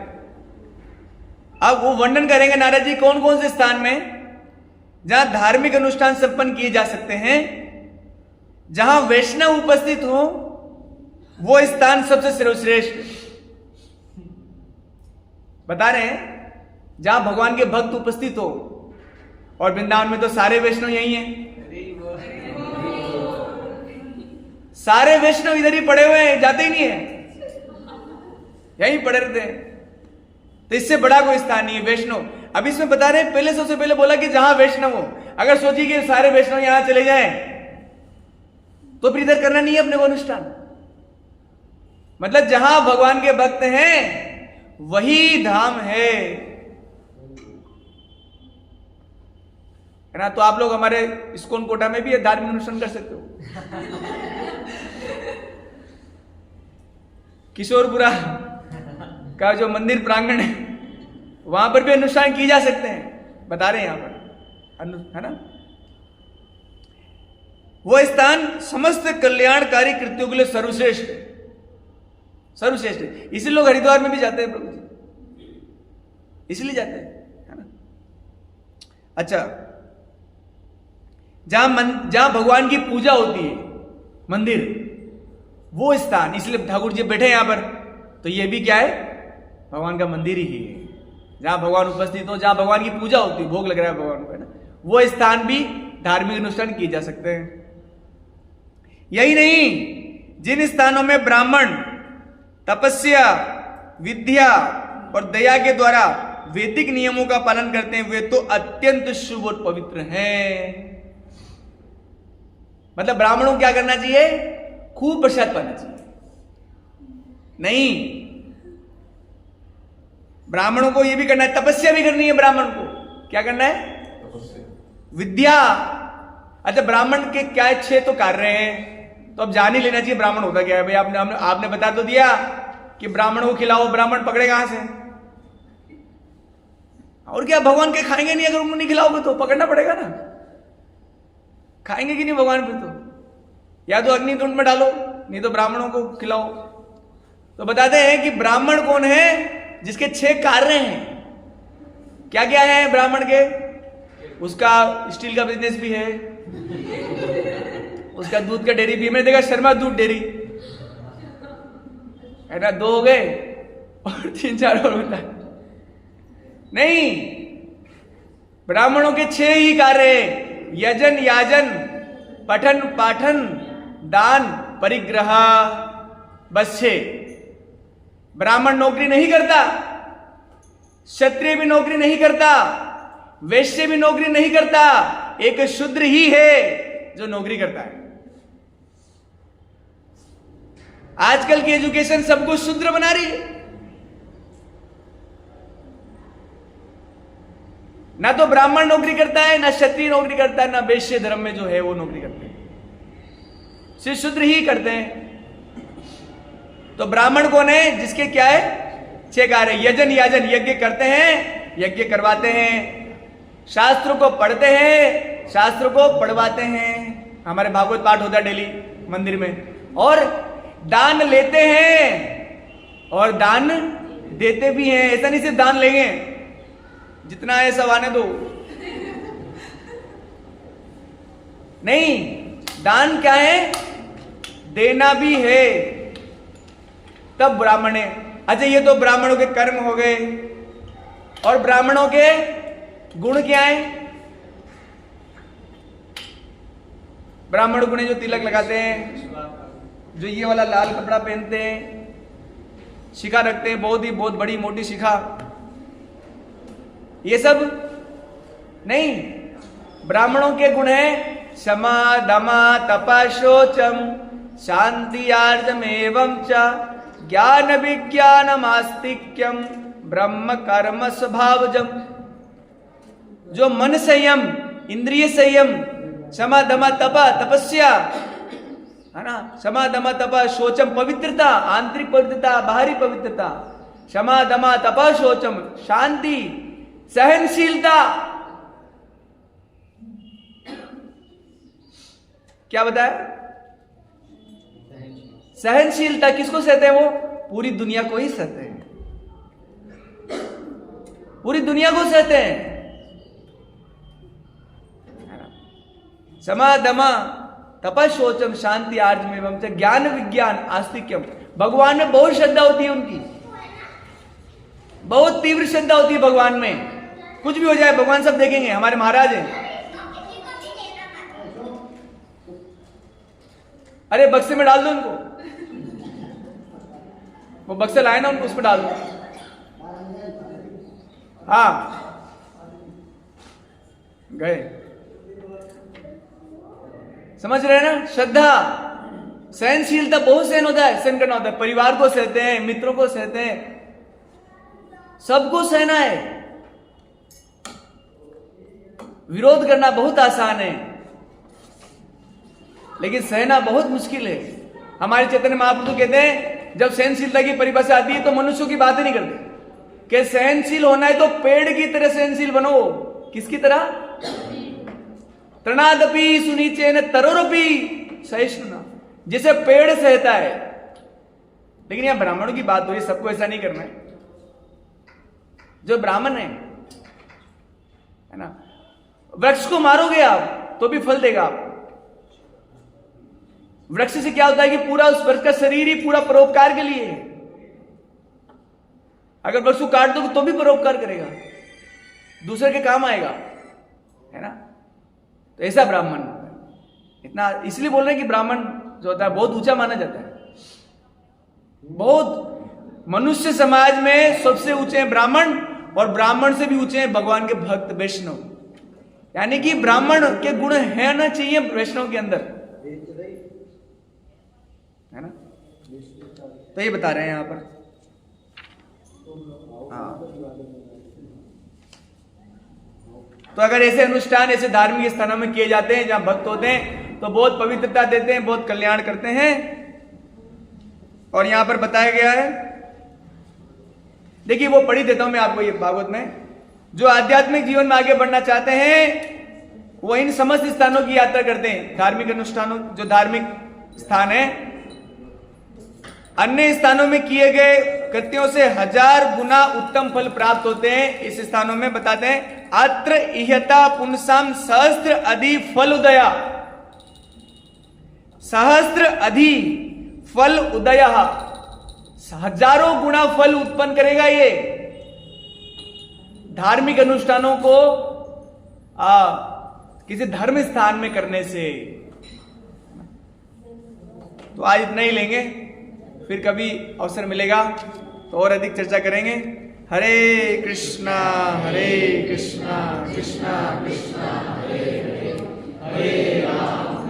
अब वो वर्णन करेंगे नारद जी कौन कौन से स्थान में जहां धार्मिक अनुष्ठान संपन्न किए जा सकते हैं, जहां वैष्णव उपस्थित हो, वो स्थान सबसे सर्वश्रेष्ठ बता रहे हैं। जहां भगवान के भक्त उपस्थित हो, और वृंदावन में तो सारे वैष्णव यही हैं, सारे वैष्णव इधर ही पड़े हुए हैं, जाते ही नहीं है, यही पड़े रहते हैं। तो इससे बड़ा कोई स्थान नहीं है वैष्णव। अब इसमें बता रहे हैं, पहले सबसे पहले बोला कि जहां वैष्णव हो। अगर सोचिए कि सारे वैष्णव यहां चले जाएं तो फिर इधर करना नहीं है अपने को अनुष्ठान। मतलब जहां भगवान के भक्त हैं वही धाम है ना। तो आप लोग हमारे इस्कॉन कोटा में भी धार्मिक अनुष्ठान कर सकते हो। किशोरपुरा का जो मंदिर प्रांगण है वहां पर भी अनुष्ठान किए जा सकते हैं, बता रहे हैं यहां पर, है ना। वो स्थान समस्त कल्याणकारी कृत्यों के लिए सर्वश्रेष्ठ है, सर्वश्रेष्ठ है। इसलिए लोग हरिद्वार में भी जाते हैं प्रभु जी, इसलिए जाते हैं, है ना। अच्छा, जहां भगवान की पूजा होती है, मंदिर, वो स्थान, इसलिए ठाकुर जी बैठे यहां पर, तो ये भी क्या है? भगवान का मंदिर ही है। जहां भगवान उपस्थित हो, जहां भगवान की पूजा होती है, भोग लग रहा है भगवान को, है ना, वो स्थान भी धार्मिक अनुष्ठान किए जा सकते हैं। यही नहीं, जिन स्थानों में ब्राह्मण तपस्या, विद्या और दया के द्वारा वैदिक नियमों का पालन करते हैं, वे तो अत्यंत शुभ और पवित्र हैं। मतलब ब्राह्मणों को क्या करना चाहिए? खूब प्रसाद पाना चाहिए। नहीं, ब्राह्मणों को यह भी करना है, तपस्या भी करनी है। ब्राह्मण को क्या करना है? विद्या। अच्छा, ब्राह्मण के क्या 6 तो कार्य हैं, तो अब जान ही लेना चाहिए ब्राह्मण होता क्या है। भाई आपने बता तो दिया कि ब्राह्मण को खिलाओ, ब्राह्मण पकड़े कहां से? और क्या, भगवान के खाएंगे नहीं, अगर उनको नहीं खिलाओगे तो पकड़ना पड़ेगा ना। खाएंगे कि नहीं भगवान? फिर तो या तो अग्नि कुंड में डालो नहीं तो ब्राह्मणों को खिलाओ। तो बताते हैं कि ब्राह्मण कौन है? जिसके 6 कार्य हैं। क्या क्या है ब्राह्मण के? उसका स्टील का बिजनेस भी है, उसका दूध का डेयरी भी है। मैंने देखा शर्मा दूध डेयरी है ना, 2 हो गए और 3-4 और होता है। नहीं, ब्राह्मणों के 6 ही कार्य हैं। यजन, याजन, पठन पाठन, दान, परिग्रह, बस 6। ब्राह्मण नौकरी नहीं करता, क्षत्रिय भी नौकरी नहीं करता, वैश्य भी नौकरी नहीं करता, एक शूद्र ही है जो नौकरी करता है। आजकल की एजुकेशन सबको शूद्र बना रही है। ना तो ब्राह्मण नौकरी करता है, ना क्षत्रिय नौकरी करता है, ना वैश्य धर्म में जो है वो नौकरी करते हैं, सिर्फ शूद्र ही करते हैं। तो ब्राह्मण कौन है? जिसके क्या है? 6 कार्य। यजन, याजन, यज्ञ करते हैं, यज्ञ करवाते हैं, शास्त्र को पढ़ते हैं, शास्त्र को पढ़वाते हैं। हमारे भागवत पाठ होता है डेली मंदिर में। और दान लेते हैं और दान देते भी हैं। ऐसा नहीं सिर्फ दान लेंगे, जितना है सब आने दो, नहीं, दान क्या है? देना भी है, तब ब्राह्मण है। अच्छा, ये तो ब्राह्मणों के कर्म हो गए। और ब्राह्मणों के गुण क्या है? ब्राह्मण गुण जो तिलक लगाते हैं, जो ये वाला लाल कपड़ा पहनते हैं, शिखा रखते हैं, बहुत बड़ी मोटी शिखा, ये सब नहीं। ब्राह्मणों के गुण है क्षमा, दमा, तपः, शौचम, शांति, आर्जम एवं च ज्ञान विज्ञानम आस्तिक्यम ब्रह्म कर्म स्वभावजम। जो मन संयम, इंद्रिय संयम, क्षमा, दमा, तपः, तपस्या है ना, क्षमा, दमा, तपः, शौचम, पवित्रता, आंतरिक पवित्रता, बाहरी पवित्रता, क्षमा, दमा, तपः, शौचम, शांति, सहनशीलता। क्या बताया? सहनशीलता। किसको सहते हैं? वो पूरी दुनिया को ही सहते हैं, पूरी दुनिया को सहते हैं। क्षमा, दमा, तपः, शौचम, शांति, आर्जम एवं च ज्ञान विज्ञान आस्तिक्यम। भगवान में बहुत श्रद्धा होती है उनकी, बहुत तीव्र श्रद्धा होती है भगवान में। कुछ भी हो जाए भगवान सब देखेंगे। हमारे महाराज हैं, अरे बक्से में डाल दो उनको, वो बक्से लाए ना, उनको उस पर डाल दो। हाँ, गए। समझ रहे हैं ना? श्रद्धा, सहनशीलता, बहुत सहन होता है, सहन करना होता है। परिवार को सहते हैं, मित्रों को सहते हैं, सबको सहना है। विरोध करना बहुत आसान है, लेकिन सहना बहुत मुश्किल है। हमारे चैतन्य महाप्रभु कहते हैं, जब सहनशीलता की परिभाषा आती है तो मनुष्यों की बात ही नहीं करते कि सहनशील होना है तो पेड़ की तरह सहनशील बनो। किसकी तरह? तृणादपि सुनीचेन तरोरपि सहिष्णुना। जैसे पेड़ सहता है। लेकिन यहां ब्राह्मणों की बात हो रही है, सबको ऐसा नहीं करना है। जो ब्राह्मण है ना, वृक्ष को मारोगे आप तो भी फल देगा आप। वृक्ष से क्या होता है कि पूरा उस वृक्ष का शरीर ही पूरा परोपकार के लिए है। अगर वृक्ष को काट दो तो भी परोपकार करेगा, दूसरे के काम आएगा, है ना। तो ऐसा ब्राह्मण इतना, इसलिए बोल रहे हैं कि ब्राह्मण जो होता है बहुत ऊंचा माना जाता है। बहुत मनुष्य समाज में सबसे ऊंचे हैं ब्राह्मण, और ब्राह्मण से भी ऊंचे हैं भगवान के भक्त वैष्णव। यानी कि ब्राह्मण के गुण है ना चाहिए वैष्णव के अंदर, है ना। तो ये बता रहे हैं यहां पर। हाँ, तो अगर ऐसे अनुष्ठान ऐसे धार्मिक स्थानों में किए जाते हैं जहां भक्त होते हैं तो बहुत पवित्रता देते हैं, बहुत कल्याण करते हैं। और यहां पर बताया गया है, देखिए वो पढ़ी देता हूं मैं आपको, ये भागवत में। जो आध्यात्मिक जीवन में आगे बढ़ना चाहते हैं वो इन समस्त स्थानों की यात्रा करते हैं। धार्मिक अनुष्ठानों, जो धार्मिक स्थान है अन्य स्थानों में किए गए कृत्यों से 1000 गुना उत्तम फल प्राप्त होते हैं। इस स्थानों में बताते हैं, अत्र इह्यता पुंसाम सहस्त्र अधि फल उदया, सहस्त्र अधि फल उदय, हजारों गुना फल उत्पन्न करेगा ये धार्मिक अनुष्ठानों को किसी धर्म स्थान में करने से। तो आज इतना ही लेंगे, फिर कभी अवसर मिलेगा तो और अधिक चर्चा करेंगे। हरे कृष्णा कृष्णा कृष्णा हरे हरे, हरे राम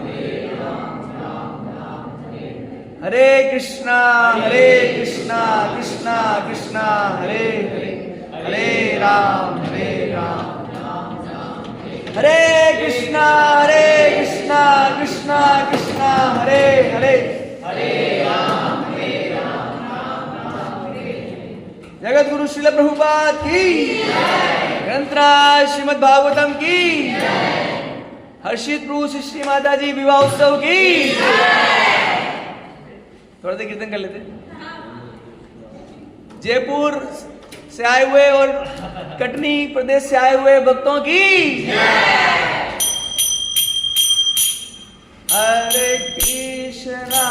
राम राम हरे कृष्णा कृष्णा कृष्णा हरे हरे, हरे राम राम राम हरे कृष्णा कृष्णा कृष्णा हरे हरे, हरे राम जगत गुरु श्रील प्रभुपाद की, ग्रंथराज श्रीमद् भागवतम की, हर्षित प्रभु श्री माता जी विवाह उत्सव की। थोड़ा सा कीर्तन कर लेते। जयपुर से आए हुए और कटनी प्रदेश से आए हुए भक्तों की, हरे कृष्णा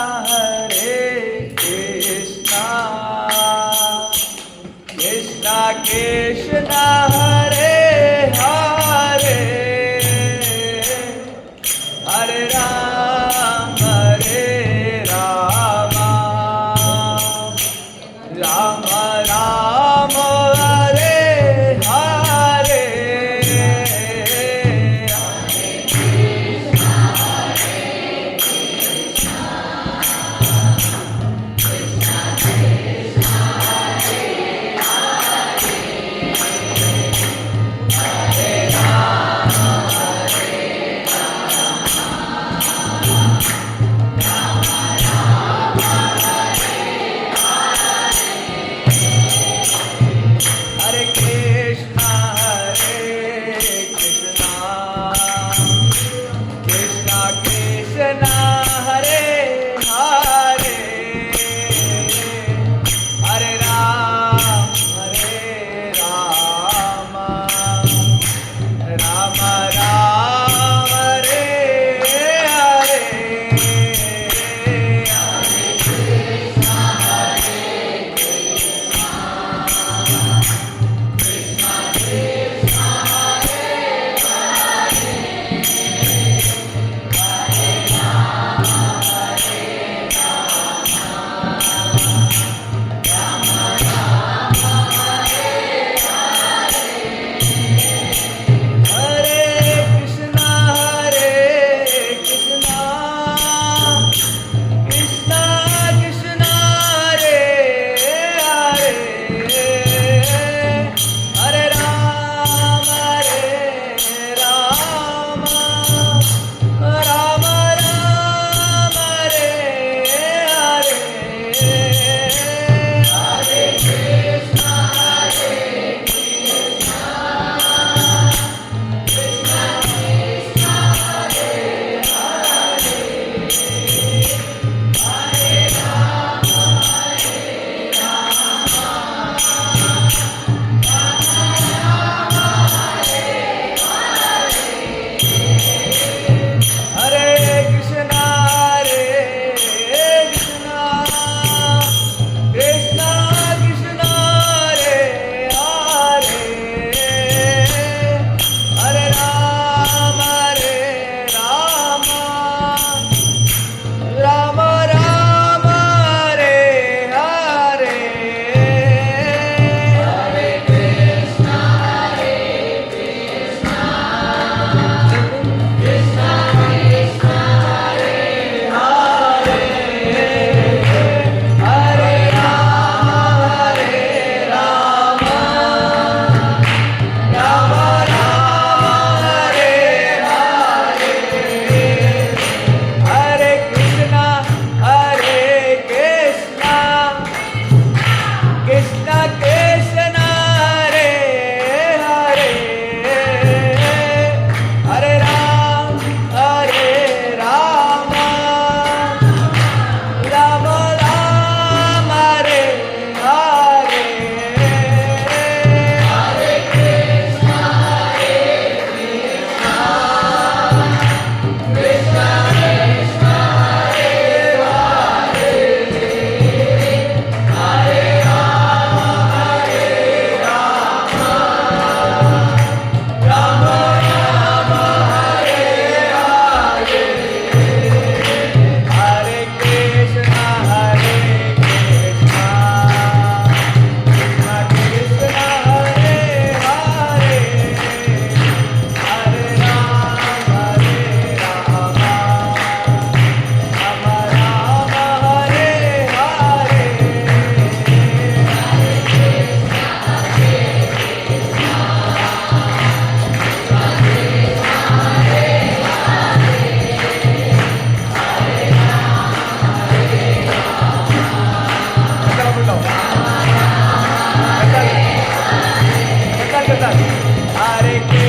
कृष्णा कृष्णा हरे हरे, हरे राम राम राम हरे हरे, के साथ हरे कृष्ण